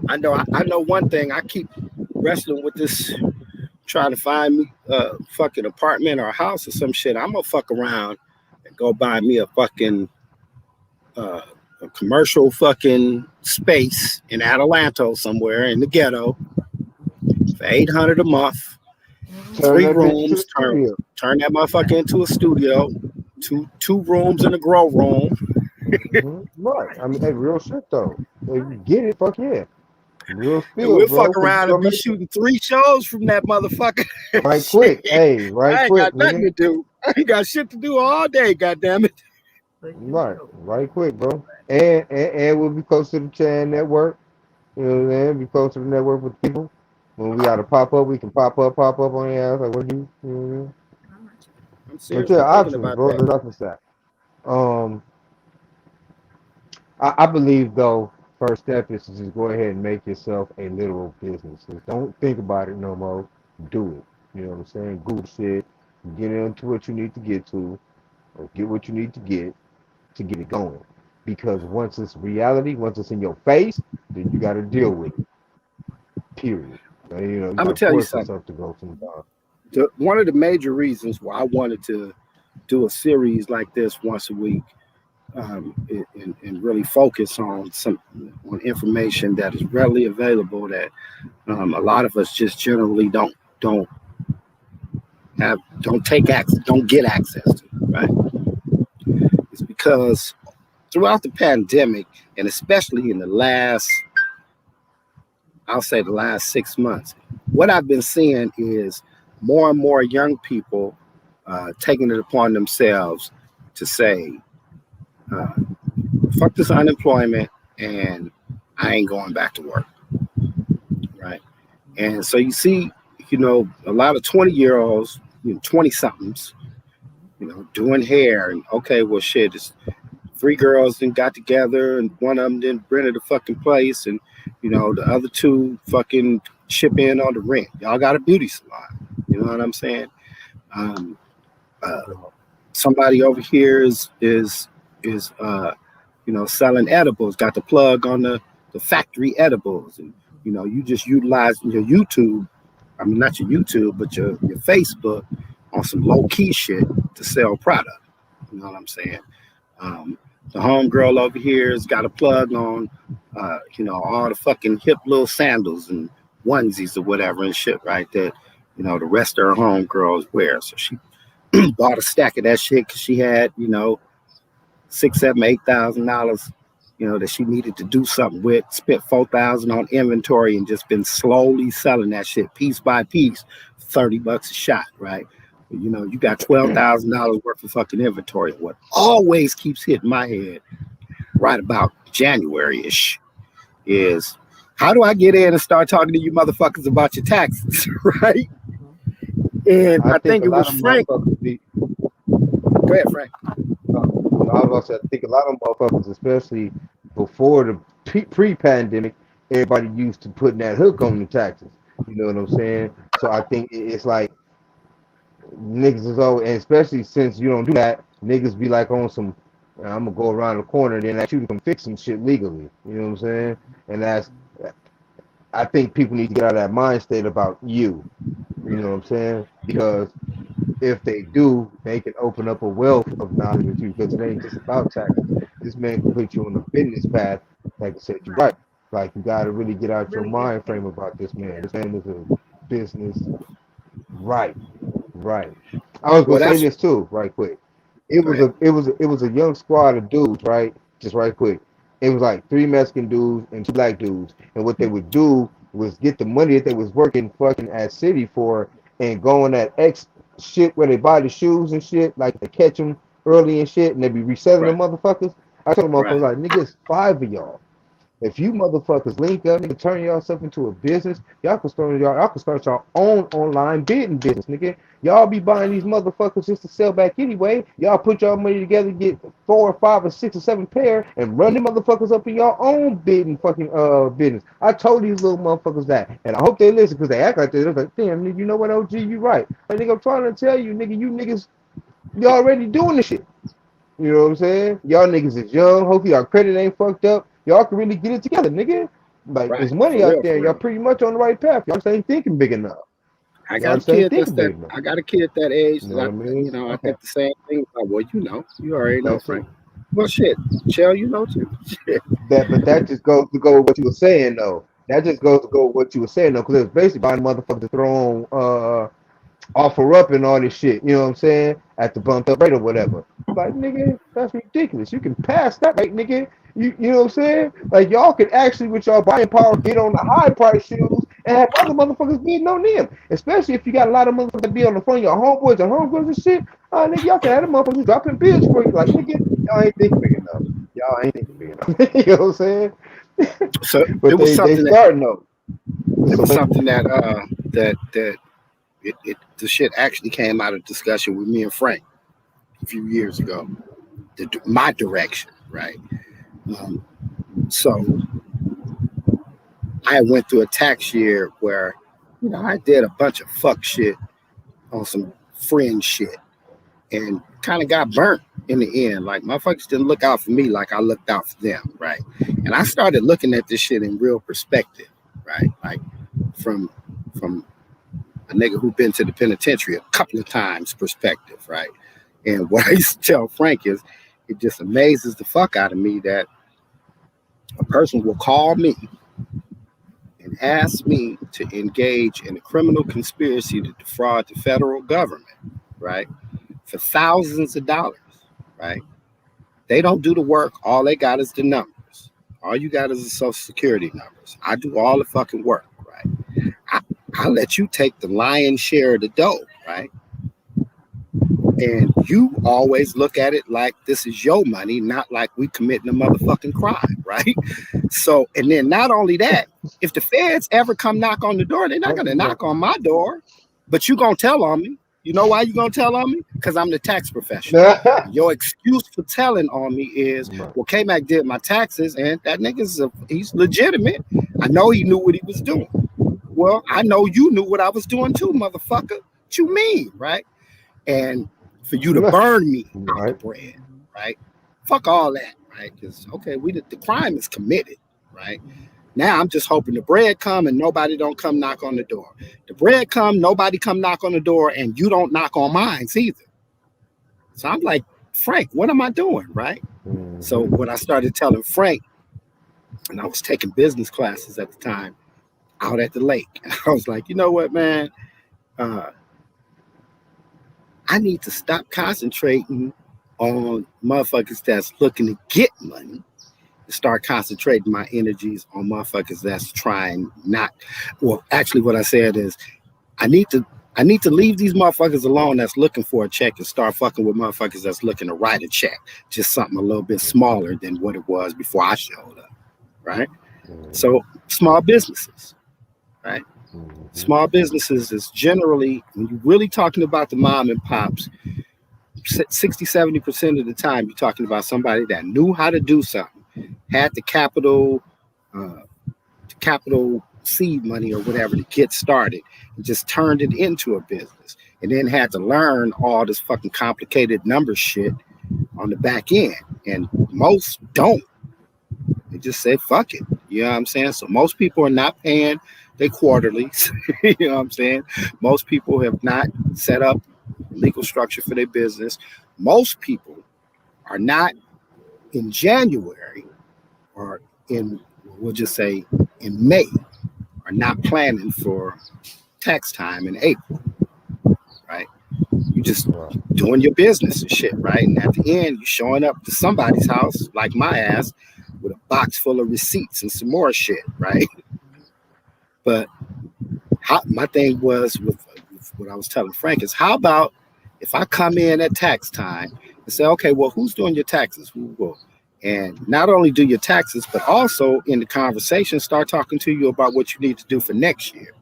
I know one thing. I keep wrestling with this, trying to find me a fucking apartment or a house or some shit. I'm gonna fuck around and go buy me a fucking a commercial fucking space in Adelanto somewhere in the ghetto for $800 a month. 3 rooms. Turn that motherfucker into a studio. Two rooms in a grow room. Right. I mean, hey, real shit though. If you get it, fuck yeah. Real spill, we'll fuck around and be shooting 3 shows from that motherfucker. Right quick. Hey, right I ain't quick. got nothing to do. I ain't got shit to do all day, goddammit. Right quick, bro. And we'll be close to the Chan network. You know what I'm saying? Be close to the network with people. When we got to pop up, we can pop up on your ass. Like, what do you? All right. I'm But yeah, seriously thinking options, about bro. that. There's nothing sad. Um, I believe though, first step is to just go ahead and make yourself a literal business. Just don't think about it no more. Do it. You know what I'm saying? Google shit. Get into what you need to get to, or get what you need to get it going. Because once it's reality, once it's in your face, then you got to deal with it. Period. You know, you I'm got gonna to tell you force something. yourself to go sometime. One of the major reasons why I wanted to do a series like this once a week, and really focus on some on information that is readily available that a lot of us just generally don't take access, don't get access to, right? It's because throughout the pandemic, and especially in the last, I'll say the last 6 months, what I've been seeing is more and more young people taking it upon themselves to say, uh, fuck this unemployment and I ain't going back to work, right? And so you see, a lot of 20-year-olds, 20 somethings, doing hair and okay, well, shit, it's three girls then got together and one of them then rented a fucking place and, the other two fucking chip in on the rent. Y'all got a beauty salon. You know what I'm saying? Um, uh, Somebody over here is selling edibles, got the plug on the factory edibles, and you just utilize your YouTube. I mean, not your YouTube, but your Facebook on some low key shit to sell product. You know what I'm saying? Um, the homegirl over here has got a plug on, all the fucking hip little sandals and onesies or whatever and shit, right? That the rest of her homegirls wear. So she bought a stack of that shit because she had, six, seven, $8,000, that she needed to do something with. Spent 4,000 on inventory and just been slowly selling that shit piece by piece, $30 a shot, right? You got $12,000 worth of fucking inventory. What always keeps hitting my head right about January ish is how do I get in and start talking to you motherfuckers about your taxes, right? And I I think think a it lot was of Frank. motherfuckers be. Go ahead, Frank. I was about to say, I think a lot of motherfuckers, especially before the pre-pandemic, everybody used to putting that hook on the taxes. You know what I'm saying? So I think it's like niggas is always, and especially since you don't do that, niggas be like on some. I'm gonna go around the corner and then ask you to come fix some shit legally. You know what I'm saying? And I think people need to get out of that mind state about you. You know what I'm saying? Because if they do, they can open up a wealth of knowledge with you because it ain't just about taxes. This man can put you on the business path. Like I said, you're Right. right. Like you got to really get out your Really mind educate. frame about this man. Yeah. This man is a business. Right, right. I was gonna Well, say that's this too, right quick. go ahead. It was a young squad of dudes, right? Just right quick. It was like three Mexican dudes and two black dudes, and what they would do was get the money that they was working fucking at City for and go on that X shit where they buy the shoes and shit, like they catch them early and shit, and they be reselling them Right, motherfuckers. I told them right, motherfuckers like, nigga, it's five of y'all. If you motherfuckers link up, nigga, turn yourself into a business, y'all can start your own online bidding business, nigga. Y'all be buying these motherfuckers just to sell back anyway. Y'all put y'all money together, get 4 or 5 or 6 or 7 pair, and run them motherfuckers up in your own bidding fucking business. I told these little motherfuckers that, and I hope they listen because they act like they're like, damn, nigga, you know what, OG, you right. Like, nigga, I'm trying to tell you, nigga, you niggas, you already doing the shit. You know what I'm saying? Y'all niggas is young. Hopefully y'all credit ain't fucked up. Y'all can really get it together, nigga. Like right. there's money For out real, there. for Y'all real. pretty much on the right path. Y'all just ain't thinking big enough. I Y'all got a just ain't kid that's thinking that. big enough. I got a kid that age You know that what I mean? I Okay, think the same thing about. Well, you already know, that's it. Frank. Well, shit, Chell, you know too. Shit. But that just goes to go with what you were saying though. That just goes to go with what you were saying though, because it's basically buying motherfuckers to throw on offer up and all this shit, you know what I'm saying? At the bumped up rate or whatever. Like, nigga, that's ridiculous. You can pass that rate, nigga. You know what I'm saying? Like, y'all can actually, with y'all buying power, get on the high price shoes and have other motherfuckers bidding on them. Especially if you got a lot of motherfuckers that be on the phone, your homeboys and homegirls and shit. Nigga, y'all can have them motherfuckers dropping bids for you. Like, nigga, y'all ain't thinking big enough. Y'all ain't thinking big enough. You know what I'm saying? So it But was they something that starting though. It was something that the shit actually came out of discussion with me and Frank a few years ago. My direction, right? So I went through a tax year where, I did a bunch of fuck shit on some fringe shit and kind of got burnt in the end. Like, motherfuckers didn't look out for me like I looked out for them, right? And I started looking at this shit in real perspective, right? Like from a nigga who been to the penitentiary a couple of times perspective, right? And what I used to tell Frank is, it just amazes the fuck out of me that a person will call me and ask me to engage in a criminal conspiracy to defraud the federal government, right? For thousands of dollars, right? They don't do the work. All they got is the numbers. All you got is the social security numbers. I do all the fucking work, right? I let you take the lion's share of the dough, right? And you always look at it like this is your money, not like we committing a motherfucking crime, right? So, and then not only that, if the feds ever come knock on the door, they're not going to knock on my door, but you going to tell on me. You know why you going to tell on me? Because I'm the tax professional. Your excuse for telling on me is, well, K-Mac did my taxes, and that nigga's he's legitimate. I know he knew what he was doing. Well, I know you knew what I was doing too, motherfucker. What you mean, right? And for you to burn me out the bread, right? Fuck all that, right? Because, okay, the crime is committed, right? Now I'm just hoping the bread come and nobody don't come knock on the door. The bread come, nobody come knock on the door, and you don't knock on mine either. So I'm like, Frank, what am I doing, right? Mm-hmm. So when I started telling Frank, and I was taking business classes at the time out at the lake, I was like, you know what, man? I need to stop concentrating on motherfuckers that's looking to get money. Start concentrating my energies on motherfuckers that's trying not. Well, actually, what I said is, I need to leave these motherfuckers alone that's looking for a check and start fucking with motherfuckers that's looking to write a check, just something a little bit smaller than what it was before I showed up, right? So small businesses, right? Small businesses is generally, when you're really talking about the mom and pops, 60-70% of the time you're talking about somebody that knew how to do something, had the capital seed money or whatever to get started, and just turned it into a business, and then had to learn all this fucking complicated number shit on the back end. And most don't. They just say fuck it. You know what I'm saying? So most people are not paying their quarterlies. You know what I'm saying? Most people have not set up legal structure for their business. Most people are not in January or we'll just say in May, are not planning for tax time in April, right? You just doing your business and shit, right? And at the end, you showing up to somebody's house, like my ass, with a box full of receipts and some more shit, right? But my thing was with what I was telling Frank is, how about if I come in at tax time and say, okay, well, who's doing your taxes? Who will? And not only do your taxes, but also in the conversation, start talking to you about what you need to do for next year.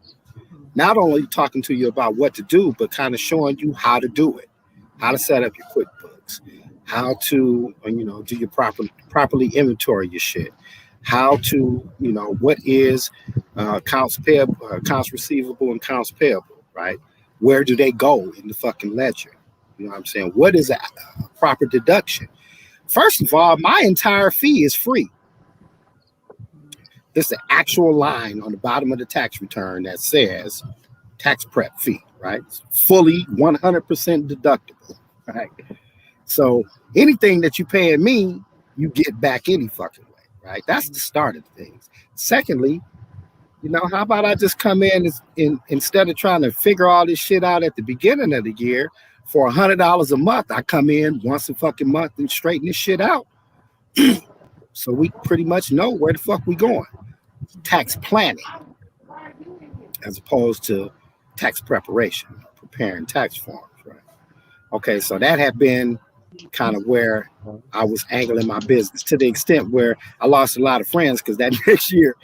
Not only talking to you about what to do, but kind of showing you how to do it, how to set up your QuickBooks, how to, do your properly inventory your shit, how to, what is accounts payable, accounts receivable, and accounts payable, right? Where do they go in the fucking ledger? You know what I'm saying? What is a proper deduction? First of all, my entire fee is free. It's the actual line on the bottom of the tax return that says tax prep fee, right? It's fully 100% deductible, right? So anything that you paying me, you get back any fucking way, right? That's the start of things. Secondly, how about I just come in instead of trying to figure all this shit out at the beginning of the year, for $100 a month, I come in once a fucking month and straighten this shit out. So we pretty much know where the fuck we going. Tax planning, as opposed to tax preparation, preparing tax forms, right? Okay, so that had been kind of where I was angling my business, to the extent where I lost a lot of friends because that next year,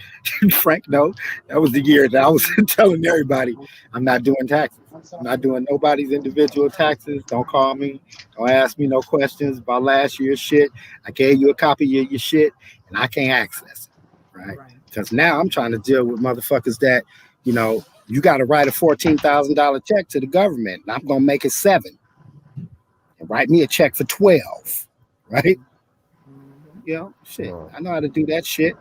Frank, no, that was the year that I was telling everybody I'm not doing taxes. I'm not doing nobody's individual taxes. Don't call me. Don't ask me no questions about last year's shit. I gave you a copy of your shit and I can't access it. Right? Because now I'm trying to deal with motherfuckers that, you got to write a $14,000 check to the government and I'm going to make it 7. And write me a check for 12, right? Shit. I know how to do that shit.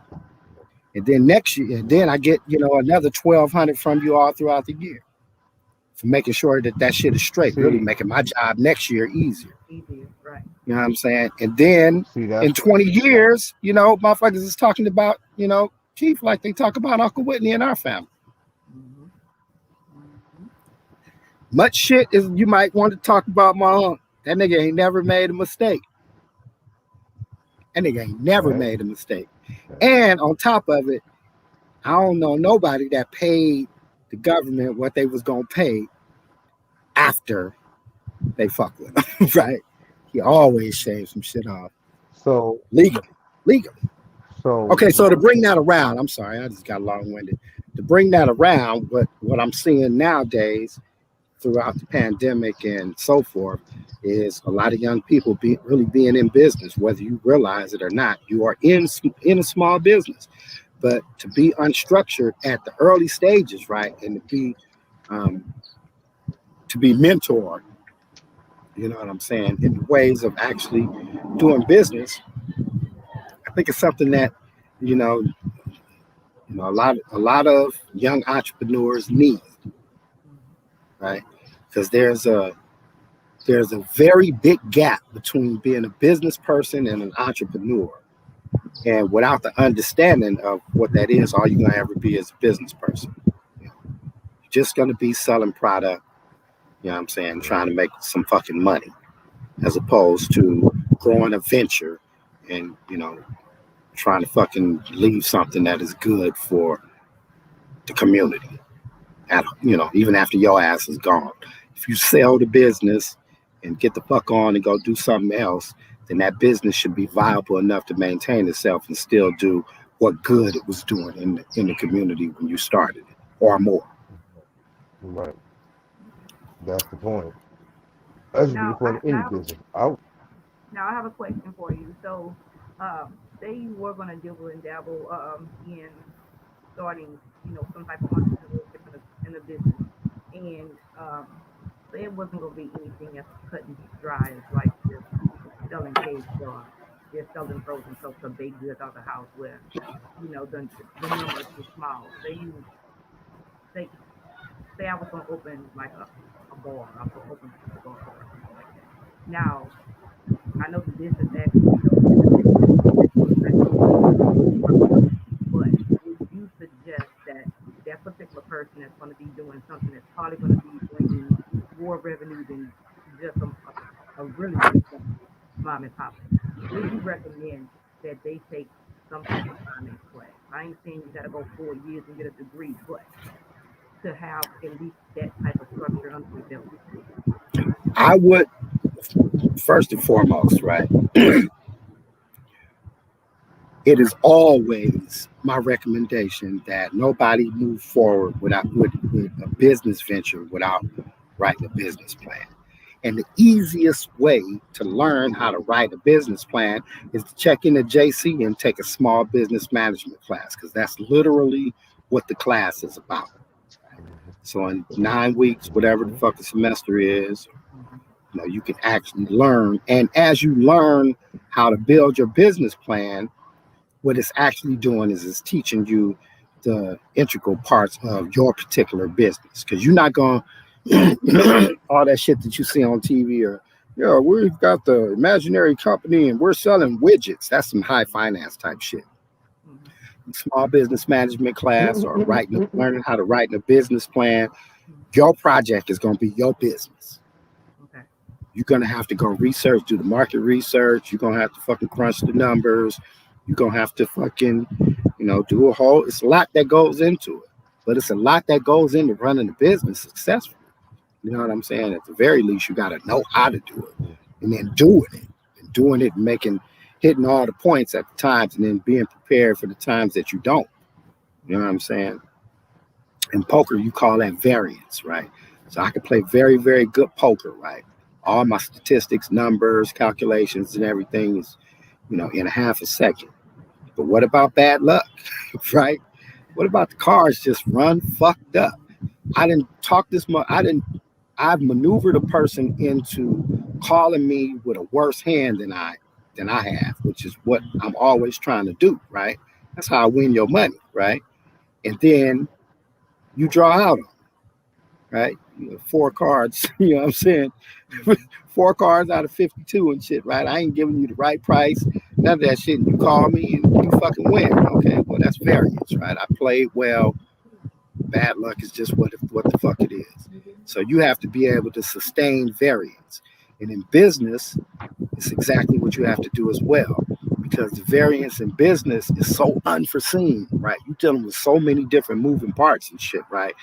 And then next year, then I get, another 1,200 from you all throughout the year for making sure that shit is straight, really making my job next year easier. Right. You know what I'm saying? And then in 20 years, motherfuckers is talking about, Chief like they talk about Uncle Whitney and our family. Much shit is you might want to talk about my aunt. That nigga ain't never made a mistake. That nigga ain't never made a mistake. And on top of it, I don't know nobody that paid the government what they was gonna pay after they fuck with him, right? He always shaved some shit off. So legally. So okay, so to bring that around, I'm sorry, I just got long-winded. To bring that around, what I'm seeing nowadays throughout the pandemic and so forth is a lot of young people really being in business, whether you realize it or not. You are in a small business, but to be unstructured at the early stages, right, and to be mentored, you know what I'm saying, in the ways of actually doing business, I think it's something that a lot of young entrepreneurs need, right? Because there's a very big gap between being a business person and an entrepreneur. And without the understanding of what that is, all you're going to ever be is a business person. You're just going to be selling product, you know what I'm saying, trying to make some fucking money, as opposed to growing a venture and, trying to fucking leave something that is good for the community. Even after your ass is gone. If you sell the business and get the fuck on and go do something else, then that business should be viable enough to maintain itself and still do what good it was doing in the community when you started it, or more. Right. That's the point. That's the point of any business. Now I have a question for you. So, say you were going to dabble and dabble in starting, some type of entrepreneurship in a business, and say it wasn't going to be anything as cut and dry as like just selling cake or just selling frozen soap or baked goods out the house where, the numbers were small. Say I was going to open like a bar, I was going to open a cigar bar or something like that. Now, I know the business actually, but would you suggest that particular person that's going to be doing something that's probably going to be bringing more revenue than just a really big mom and pop? Would you recommend that they take some type of finance class? I ain't saying you got to go 4 years and get a degree, but to have at least that type of structure under your belt. I would, first and foremost, right? It is always my recommendation that nobody move forward with a business venture without writing a business plan. And the easiest way to learn how to write a business plan is to check in at JC and take a small business management class, because that's literally what the class is about. So in 9 weeks, whatever the fuck the semester is, you can actually learn. And as you learn how to build your business plan, what it's actually doing is it's teaching you the integral parts of your particular business, because you're not going all that shit that you see on TV or we've got the imaginary company and we're selling widgets. That's some high finance type shit. Small business management class or learning how to write a business plan. Your project is going to be your business. Okay. You're going to have to go do the market research. You're going to have to fucking crunch the numbers. You're going to have to fucking, do it's a lot that goes into it, but it's a lot that goes into running a business successfully. You know what I'm saying? At the very least, you got to know how to do it. and then doing it, and hitting all the points at the times, and then being prepared for the times that you don't. You know what I'm saying? In poker, you call that variance, right? So I can play very, very good poker, right? All my statistics, numbers, calculations, and everything is, in a half a second. But what about bad luck, right? What about the cards just run fucked up? I didn't talk this much. I've maneuvered a person into calling me with a worse hand than I have, which is what I'm always trying to do, right? That's how I win your money, right? And then you draw out on, right? 4 cards, you know what I'm saying? 4 cards out of 52 and shit, right? I ain't giving you the right price, none of that shit. You call me and you fucking win. Okay, well, that's variance, right? I played well. Bad luck is just what the fuck it is. So you have to be able to sustain variance. And in business, it's exactly what you have to do as well. Because the variance in business is so unforeseen, right? You're dealing with so many different moving parts and shit, right?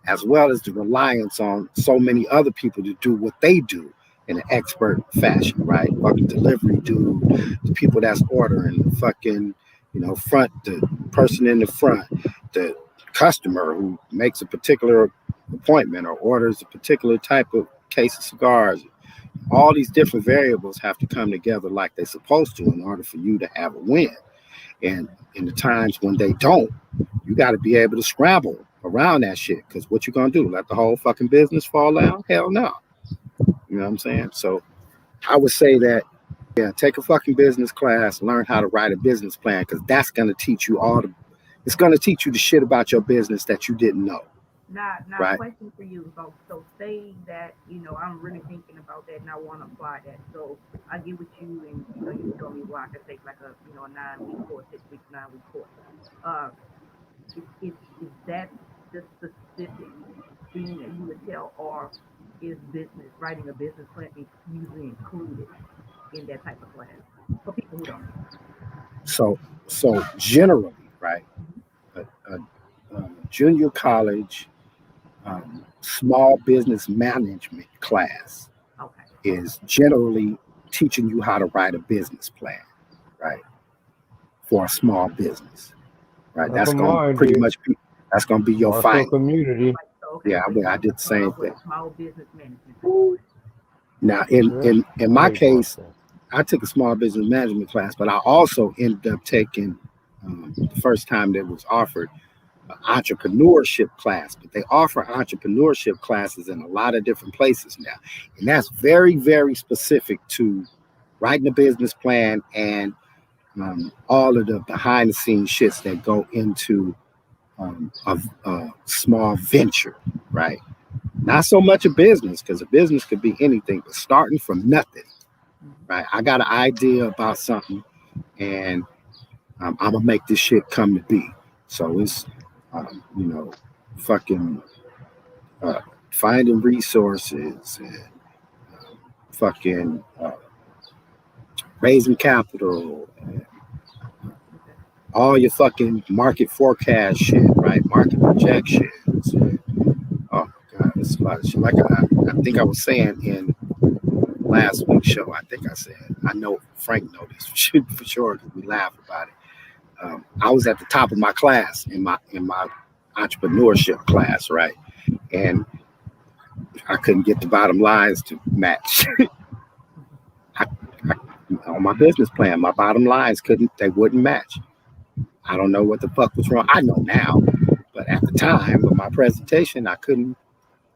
As well as the reliance on so many other people to do what they do in an expert fashion, right? Fucking delivery dude, the people that's ordering, the fucking, the person in the front, the customer who makes a particular appointment or orders a particular type of case of cigars. All these different variables have to come together like they're supposed to in order for you to have a win. And in the times when they don't, you got to be able to scramble around that shit. Because what you gonna do? Let the whole fucking business fall down? Hell no. You know what I'm saying? So I would say that, yeah, take a fucking business class, learn how to write a business plan, because that's gonna teach you it's gonna teach you the shit about your business that you didn't know. Now, Right? question for you. So say that, I'm really thinking about that and I want to apply that. So I get with you and, you tell me why I could take like a, a 9-week course, 6 week, 9-week course. Uh, is that the specific thing that you would tell, or is writing a business plan usually included in that type of class for people who don't know? So generally, right, a junior college small business management class Okay. is generally teaching you how to write a business plan, right, for a small business, right? That's going to pretty much be your final community. Okay, Yeah, so I did the same thing. Small business management. Now, in my case, I took a small business management class, but I also ended up taking the first time that was offered an entrepreneurship class. But they offer entrepreneurship classes in a lot of different places now, and that's very, very specific to writing a business plan and all of the behind the scenes shits that go into a small venture, right? Not so much a business, because a business could be anything, but starting from nothing, right? I got an idea about something, and I'm gonna make this shit come to be. So it's, fucking finding resources and fucking raising capital, and all your fucking market forecast shit, right? Market projections. Oh God, it's a lot of shit. Like I think I was saying in last week's show, I think I said, I know Frank knows this for sure because we laugh about it. I was at the top of my class in my entrepreneurship class, right? And I couldn't get the bottom lines to match. On my business plan, my bottom lines wouldn't match. I don't know what the fuck was wrong. I know now, but at the time of my presentation, I couldn't.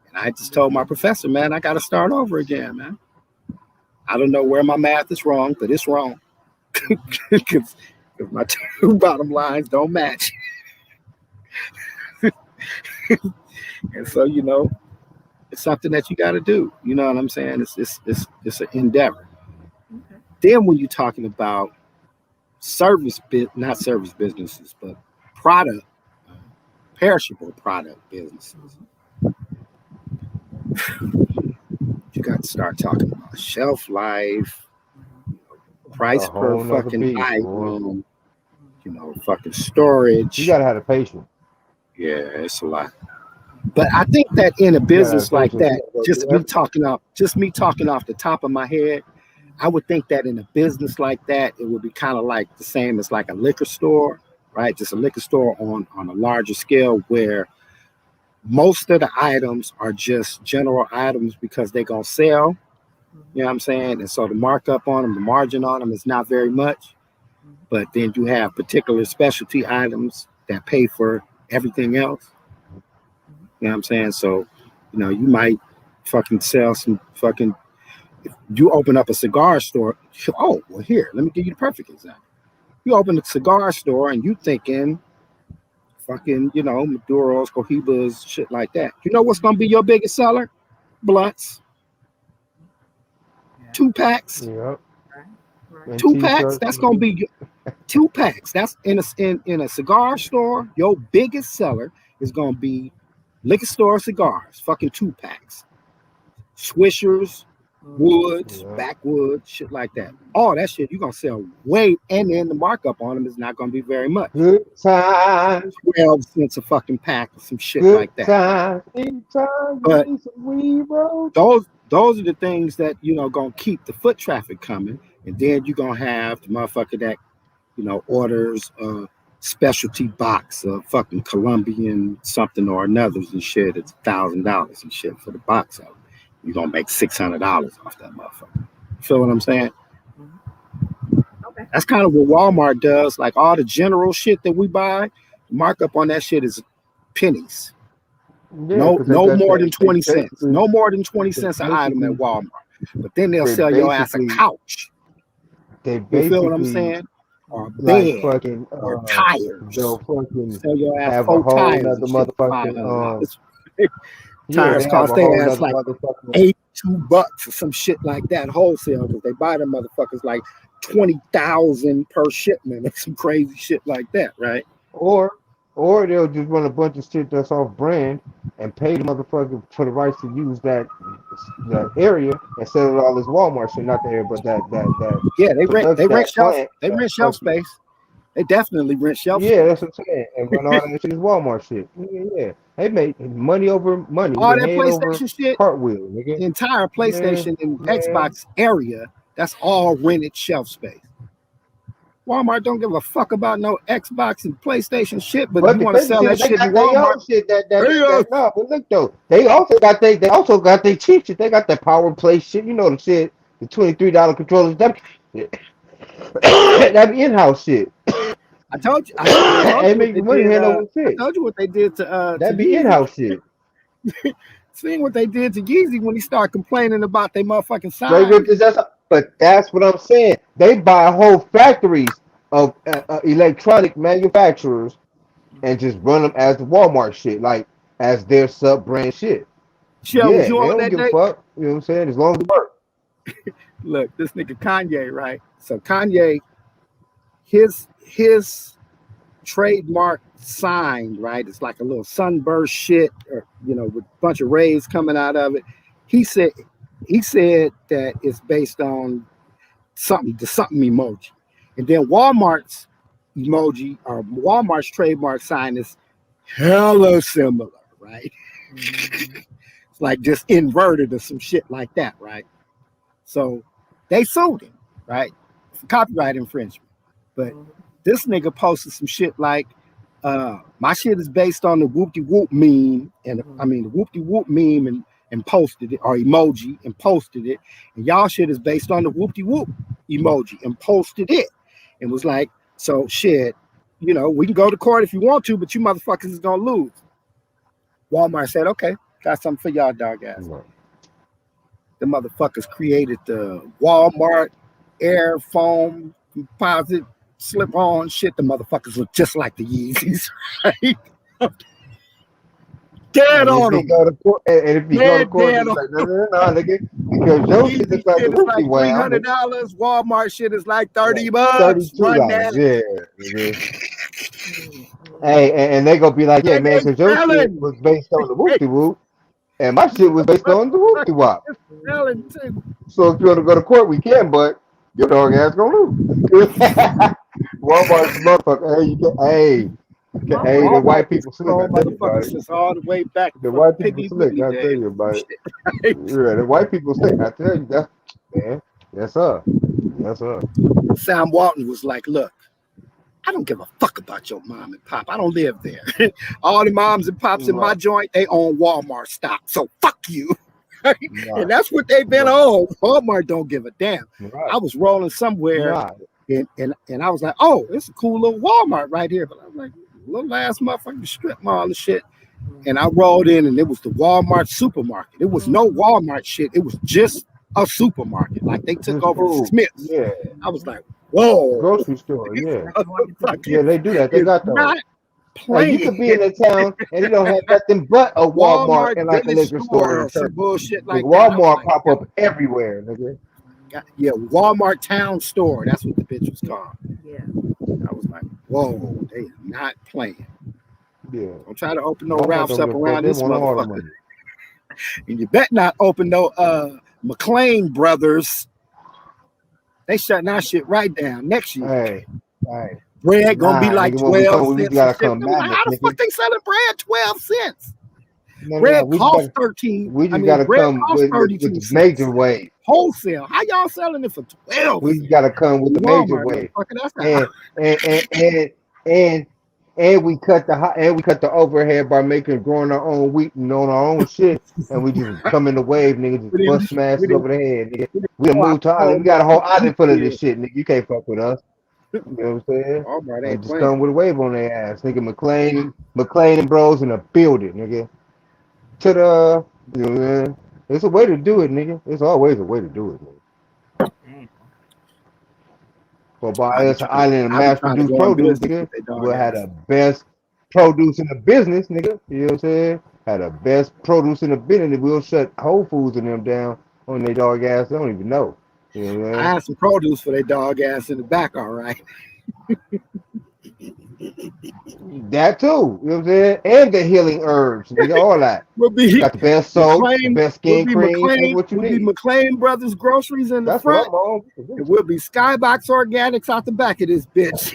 And I just told my professor, man, I got to start over again, man. I don't know where my math is wrong, but it's wrong. Because my two bottom lines don't match. And so, it's something that you got to do. You know what I'm saying? It's an endeavor. Okay. Then when you're talking about not service businesses, but product, perishable product businesses, you got to start talking about shelf life, price per fucking item, fucking storage. You gotta have the patience. Yeah, it's a lot. But I think that in a business like that, just me talking off the top of my head, I would think that in a business like that, it would be kind of like the same as like a liquor store, right? Just a liquor store on a larger scale where most of the items are just general items because they're gonna sell. You know what I'm saying? And so the markup on them, the margin on them is not very much. But then you have particular specialty items that pay for everything else. You know what I'm saying? So, you might fucking sell some fucking. If you open up a cigar store, oh well, here, let me give you the perfect example. You open a cigar store and you thinking fucking, Maduros, Cohibas, shit like that. You know what's gonna be your biggest seller? Blunts, Yeah. 2 packs. Yep. Right. And 2 packs. t-shirts. That's gonna be 2 packs. That's in a cigar store. Your biggest seller is gonna be liquor store cigars. Fucking 2 packs. Swishers, Woods, Yeah. Backwoods, shit like that. All that shit you're gonna sell way, and then the markup on them is not gonna be very much. Good times. 12 cents a fucking pack or some shit Good like that. times. Anytime But you need some weed, bro. those are the things that gonna keep the foot traffic coming, and then you're gonna have the motherfucker that orders a specialty box of fucking Colombian something or another's and shit. It's $1,000 and shit for the box of it. You're gonna make $600 off that motherfucker. You feel what I'm saying? Okay. That's kind of what Walmart does. Like all the general shit that we buy, the markup on that shit is pennies. Yeah, No 'cause they more got than that. 20 They cents. basically, No more than 20 they cents an item at basically, Walmart. But then they'll they sell your ass a basically, couch. they You feel what I'm basically saying? Or a like bed fucking or they'll tires. fucking Sell your ass have a 4 whole tires nother and shit for motherfucking $500. yeah, Tires they have cost a their whole ass nother like motherfucking $82 or some shit like that wholesale, because they buy them motherfuckers like 20,000 per shipment or some crazy shit like that, right? or they'll just run a bunch of shit that's off brand and pay the motherfucker for the rights to use that area and sell it all as Walmart shit, not the area, but that Yeah, they production, rent that plant, that shelf fucking space. They definitely rent shelf yeah, space. that's what I'm saying. And run all that shit as Walmart shit. Yeah. They make money over money, All nigga, that head over PlayStation shit, cartwheel, nigga. the entire Man, PlayStation and man. Xbox area, that's all rented shelf space. Walmart don't give a fuck about no Xbox and PlayStation shit, but if But you the want to crazy sell shit that is they shit in got their Walmart, own shit hey, that no, but look though, they also got their cheap shit. They got that power play shit, you know the shit, the $23 controllers. That be in-house shit. I told you, I told Ain't you what they making money did. hand over I fist. told you what they did to That be Yeezy. in-house shit. Seeing what they did to Yeezy when he started complaining about their motherfucking Straight sign. ripped his ass up. But that's what I'm saying. They buy whole factories of electronic manufacturers and just run them as the Walmart shit, like as their sub brand shit. Shell, was Yeah, you they on don't that give a day? fuck. You know what I'm saying? As long as it works. Look, this nigga Kanye, right? So Kanye, his trademark sign, right? It's like a little sunburst shit, or with a bunch of rays coming out of it. He said that it's based on the something emoji. And then Walmart's emoji or Walmart's trademark sign is hella similar, right? It's like just inverted or some shit like that, right? So they sued him, right? For copyright infringement. But this nigga posted some shit like, my shit is based on the whoop de whoop meme, and the whoop de whoop meme and posted it, or emoji and posted it, and y'all shit is based on the whoop de whoop emoji and posted it, and was like, so shit, we can go to court if you want to, but you motherfuckers is gonna lose. Walmart said, okay, got something for y'all, dog ass. Right. The motherfuckers created the Walmart air foam composite slip-on shit. The motherfuckers look just like the Yeezys, right? Dead And if on he them. go to court, and if he go to court, Dead he's on like, no, nigga, because your shit Yeezy looks like the shit is like Whoopie Wow. $300. Walmart shit is like $30. Run $32. that. Yeah, nigga. Hey, and they gonna be like, yeah, And man, they because your shit selling. was based on the Whoopie Whoop, and my shit was based on the Whoopie Wop. Selling too. So if you want to go to court, we can, but your dog ass gonna lose. Walmart's the motherfucker. Hey, hey, the Walmart white just people slick. I told tell you about motherfuckers it. since all the way back The from white people Piggly slick. Wiggly I tell days. you about it. Yeah, the white people slick. I tell you that, man. Yes, sir. Yes, sir. Sam Walton was like, look, I don't give a fuck about your mom and pop. I don't live there. All the moms and pops in my Right. joint, they own Walmart stock. So fuck you. And Right. that's what they've been Right. on. Walmart don't give a damn. Right. I was rolling somewhere Right. and I was like, oh, it's a cool little Walmart right here. But I was like, little ass motherfucking strip mall and shit. And I rolled in and it was the Walmart supermarket. It was no Walmart shit. It was just a supermarket. Like they took Just over the food. Smiths. Yeah. I was like, whoa, Grocery store. this Yeah. motherfucker Yeah, they do that. They is got those. not Like you playing. could be in a town and it don't have nothing but a Walmart Walmart and like a village liquor store store and a or some church. bullshit Like like that. I was Walmart like, pop up everywhere, nigga. yeah, Walmart town store. That's what the bitch was called. Yeah. I was like, whoa, they are not playing. Yeah. Don't try to open no Walmart Ralph's don't up give a fuck. around They this want all the motherfucker. money. And you bet not open no McLean Brothers. They shutting our shit right down next year. Hey, hey. Bread gonna be Nah, like nigga, when we 12 come, we cents and gotta shit. come I'm like, madness, how the fuck nigga. they selling bread 12 cents? No, Bread we costs just 13. we I just mean, gotta bread come costs with 32 the cents. major wave. Wholesale. How y'all selling it for 12 We cents? just gotta come with the major Walmart, wave. motherfucker. That's And the and and and and, and we cut the overhead by growing our own wheat and on our own shit. And we just come in the wave, nigga, we just didn't bust smashes we didn't over the head, nigga. we didn't We done go out moved to whole island. We got a whole motherfucking wheat island full of this field. shit, nigga. You can't fuck with us. You know what I'm saying? Walmart And ain't just playing. come with a wave on their ass, nigga. McLean and bros in the building, nigga. To the, you know what I'm saying? It's a way to do it, nigga. It's always a way to do it, nigga. Or buy us an island of I be mass trying to produced go in produce, business nigga. with their dog We'll have ass. the best produce in the business, nigga. You know what I'm saying? Had the best produce in the business. We'll shut Whole Foods and them down on their dog ass. They don't even know. You know what I'm I saying? had some produce for their dog ass in the back, all right. That too. You know what I'm saying? And the healing herbs, nigga. All that. We'll be Got the best soaps, the McLean, best skin creams, nigga. What you we'll be need? McLean Brothers groceries in the That's what front, I'm on. and we'll be Skybox Organics out the back of this bitch.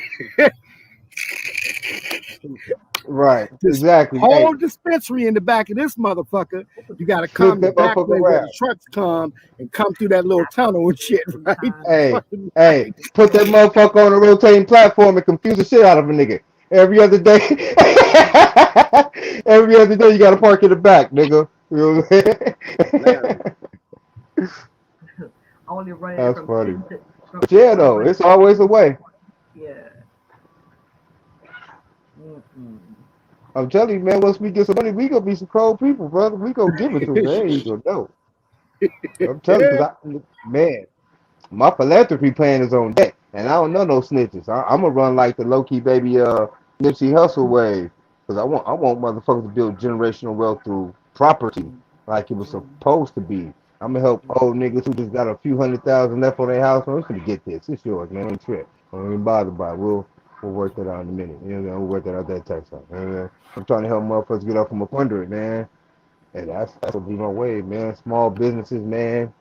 Right. This Exactly. whole Hey, dispensary in the back of this motherfucker. You gotta flip come the that back motherfucker way where the around. trucks come and come through that little tunnel and shit, right? Hey, Fucking hey, right. put that motherfucker on a rotating platform and confuse the shit out of a nigga. Every other day, every other day you gotta park in the back, nigga. You know what I'm Hilarious. saying? Only running That's from funny. city to But yeah, only though, running. it's always a way. Yeah. Mm-mm. I'm telling you, man, once we get some money, we gonna be some cold people, brother. We gonna give it to them. They ain't gonna know. I'm telling you, Yeah. cause man, my philanthropy plan is on deck, and I don't know no snitches. I'm gonna run like the low key baby Nipsey Hussle wave, cause I want motherfuckers to build generational wealth through property, like it was supposed to be. I'm gonna help old niggas who just got a few $100,000 left on their house. I'm just gonna get this. It's yours, man. Don't trip. Don't even bother by it. We'll work that out in a minute. You know, we'll work that out that tax out. You know what I mean? I'm trying to help motherfuckers get off from up under it, man. And that's what be my way, man. Small businesses, man,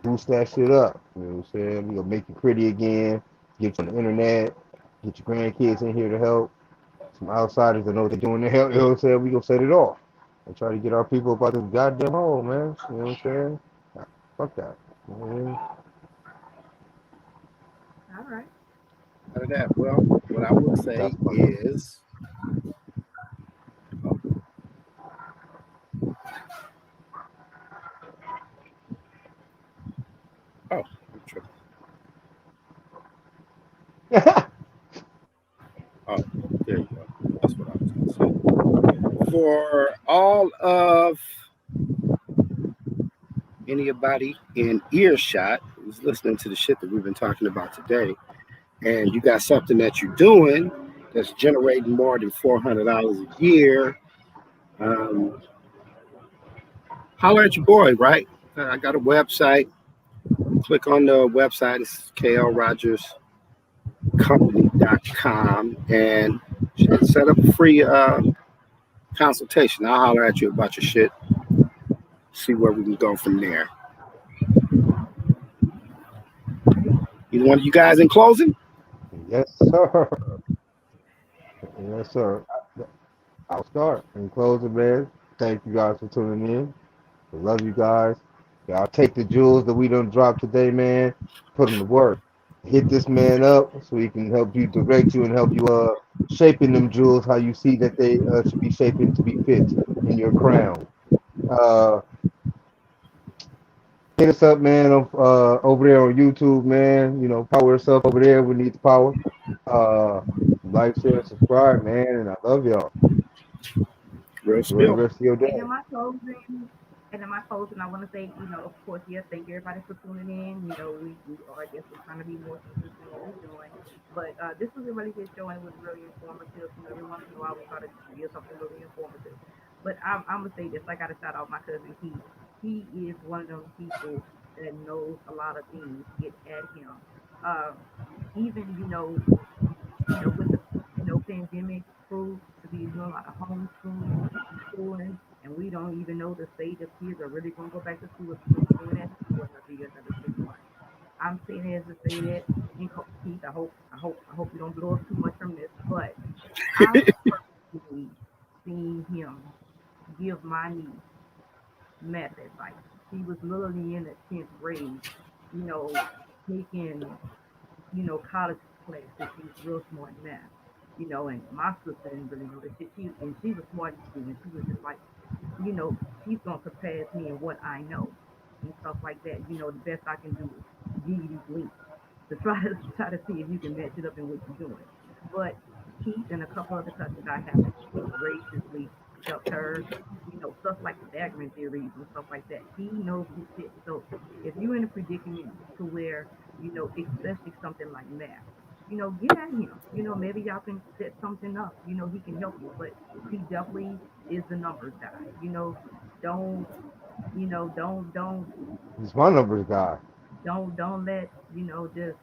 boost that shit up. You know what I'm saying? We gonna make you pretty again, get you on the internet, get your grandkids in here to help. Some outsiders that know what they're doing to help, you know what I'm saying? We gonna set it off. And try to get our people about this goddamn hole, man. You know what I'm saying? Fuck that. You know what I mean? All right. Out of that, well, what I would say That's fucked up. is, oh, I'm tripping. Oh, there you go. That's what I was gonna say. For all of anybody in earshot who's listening to the shit that we've been talking about today, and you got something that you're doing that's generating more than $400 a year, um, holler at your boy, right? I got a website. Click on the website. It's klrogerscompany.com and set up a free consultation. I'll holler at you about your shit. See where we can go from there. Either one of you guys in closing? Yes, sir. Yes, sir. I'll start and close it, man. Thank you guys for tuning in. I love you guys. Y'all take the jewels that we done dropped today, man. Put them to work. Hit this man up so he can help you, direct you, and help you shaping them jewels how you see that they should be shaping to be fit in your crown. Uh, Hit us up, man, over there on YouTube, man. You know, power us up over there. We need the power. Uh, like, share, subscribe, man, and I love y'all. Real Enjoy the spill. rest of your And in day. my closing, I want to say, of course, yes, thank everybody for tuning in. We are definitely trying to be more consistent in what we're doing. But this was a really good show and it was really informative. Every once in a while we try to give something really informative. But I'm gonna say this. I gotta shout out my cousin Keith. He is one of them people that knows a lot of things. Get at him. Uh, even with the pandemic proof to be doing a lot of homeschooling, schooling, and we don't even know the stage of kids are really going to go back to school if we continue that for another 6 months. I'm saying it as to say that, and Keith, I hope you don't blow up too much from this, but I've personally seen him give my niece math advice. She was literally in the 10th grade, you know, taking college classes. She was real smart in math, and my sister didn't really know this shit. She's a smart student. She was just like, she's gonna surpass me in what I know and stuff like that. The best I can do is give you these links to try to see if you can match it up in what you're doing. But Keith and a couple other cousins I have graciously helped her, stuff like Pythagorean theories and stuff like that. He knows his shit. So if you're in a predicament to where, especially something like math, get at him. Maybe y'all can set something up. He can help you. But he definitely is the numbers guy. Don't He's my numbers guy. don't let just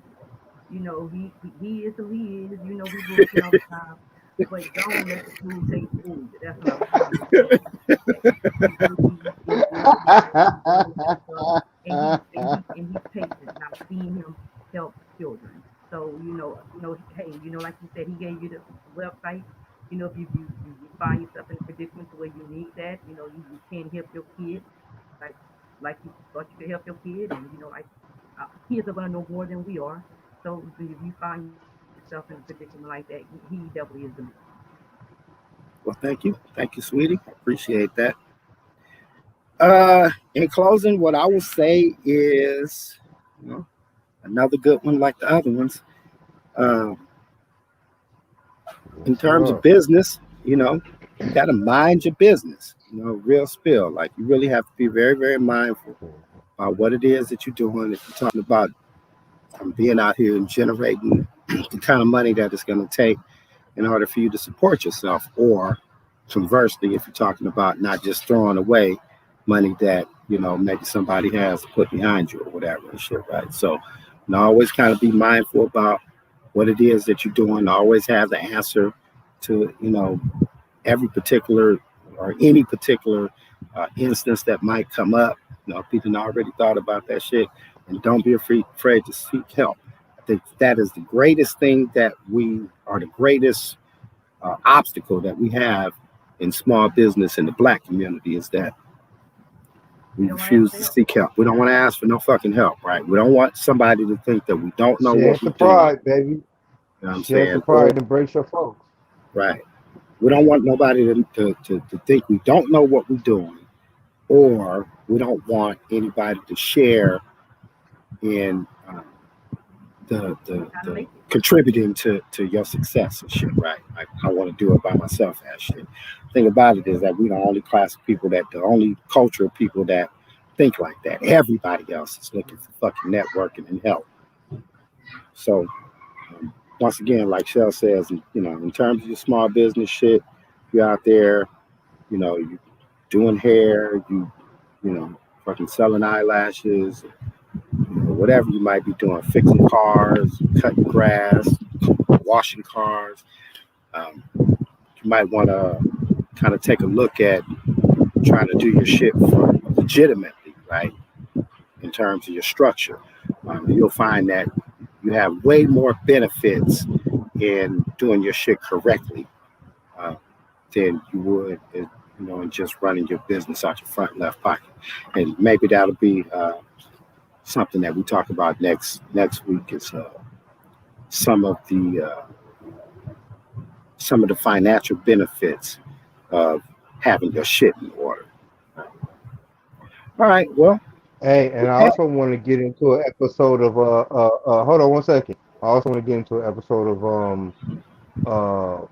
he is who he is. We bullshit all the time, but don't let the food taste food. That's what I'm trying to say. That he really is doing that stuff, and he's patient. And I've seen him help children. So hey, like you said, he gave you the website. If you find yourself in a predicament to where you need that, you can't help your kid like you thought you could help your kid, and like kids are gonna know more than we are. So if you find yourself in a predicament like that, he definitely is the man. Well, thank you, sweetie. Appreciate that. In closing, what I will say is, you know, another good one like the other ones. Uh, in Yes, terms of sir. business, you got to mind your business. Real spill. Like you really have to be very, very mindful about what it is that you're doing. If you're talking about being out here and generating the kind of money that it's going to take in order for you to support yourself, or conversely, if you're talking about not just throwing away money that maybe somebody has put behind you or whatever and shit, right? So, always kind of be mindful about what it is that you're doing. Always have the answer to every particular or any particular instance that might come up. People already thought about that shit, and don't be afraid to seek help. I think that is the greatest thing that we are the greatest obstacle that we have in small business in the black community is that You we don't want to refuse ask for to help. seek help. We don't want to ask for no fucking help, right? We don't want somebody to think that we don't know Share what some we're doing. pride, baby. You know what I'm Share some saying? pride and embrace your folks. Right. We don't want nobody to think we don't know what we're doing, or we don't want anybody to share in Trying to the make it. contributing to your success and shit, right? Like I want to do it by myself and shit. The thing about it is that we the only class of people the only culture of people that think like that. Everybody else is looking for fucking networking and help. So once again, like Shell says, in terms of your small business shit, you're out there, you doing hair, fucking selling eyelashes, whatever you might be doing, fixing cars, cutting grass, washing cars. You might want to kind of take a look at trying to do your shit for legitimately, right? In terms of your structure, you'll find that you have way more benefits in doing your shit correctly uh, than you would, and just running your business out your front left pocket. And maybe that'll be something that we talk about next week is some of the financial benefits of having your shit in order. All right, well, Hey, and I also want to get into an episode of hold on one second. I also want to get into an episode of uh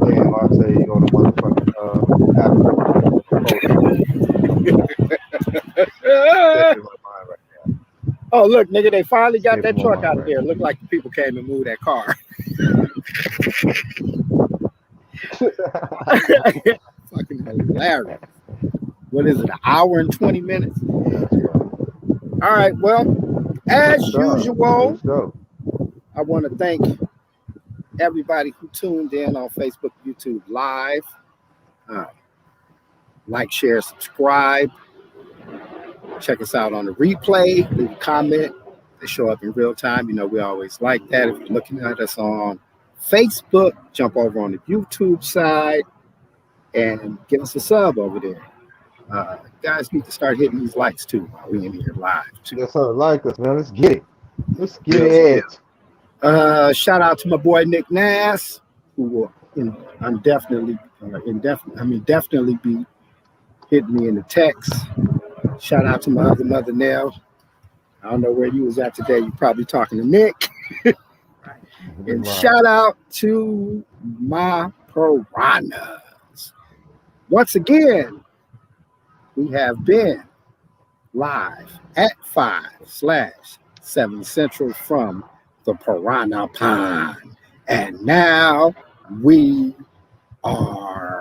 damn, I'll tell you on the motherfucking African slipping my mind right oh look, nigga, they finally got Slipping that my truck mind out of right there. now. Looked like the people came and moved that car. Fucking hilarious. What is it, an hour and 20 minutes? That's right. All right, well, as Yes, sir. usual, Let's go. I want to thank everybody who tuned in on Facebook, YouTube Live. Like, share, subscribe. Check us out on the replay. Leave a comment. They show up in real time. You know, we always like that. If you're looking at us on Facebook, jump over on the YouTube side and give us a sub over there. Guys need to start hitting these likes too while we in here live too. Yes, sir. Like us, man. Let's get it. Let's get Yes, it. Shout out to my boy Nick Nass, who will definitely be hitting me in the text. Shout out to my other mother Nell. I don't know where you was at today. You're probably talking to Nick. And shout out to my Piranhas. Once again, we have been live at 5/7 Central from the Piranha Pond. And now we are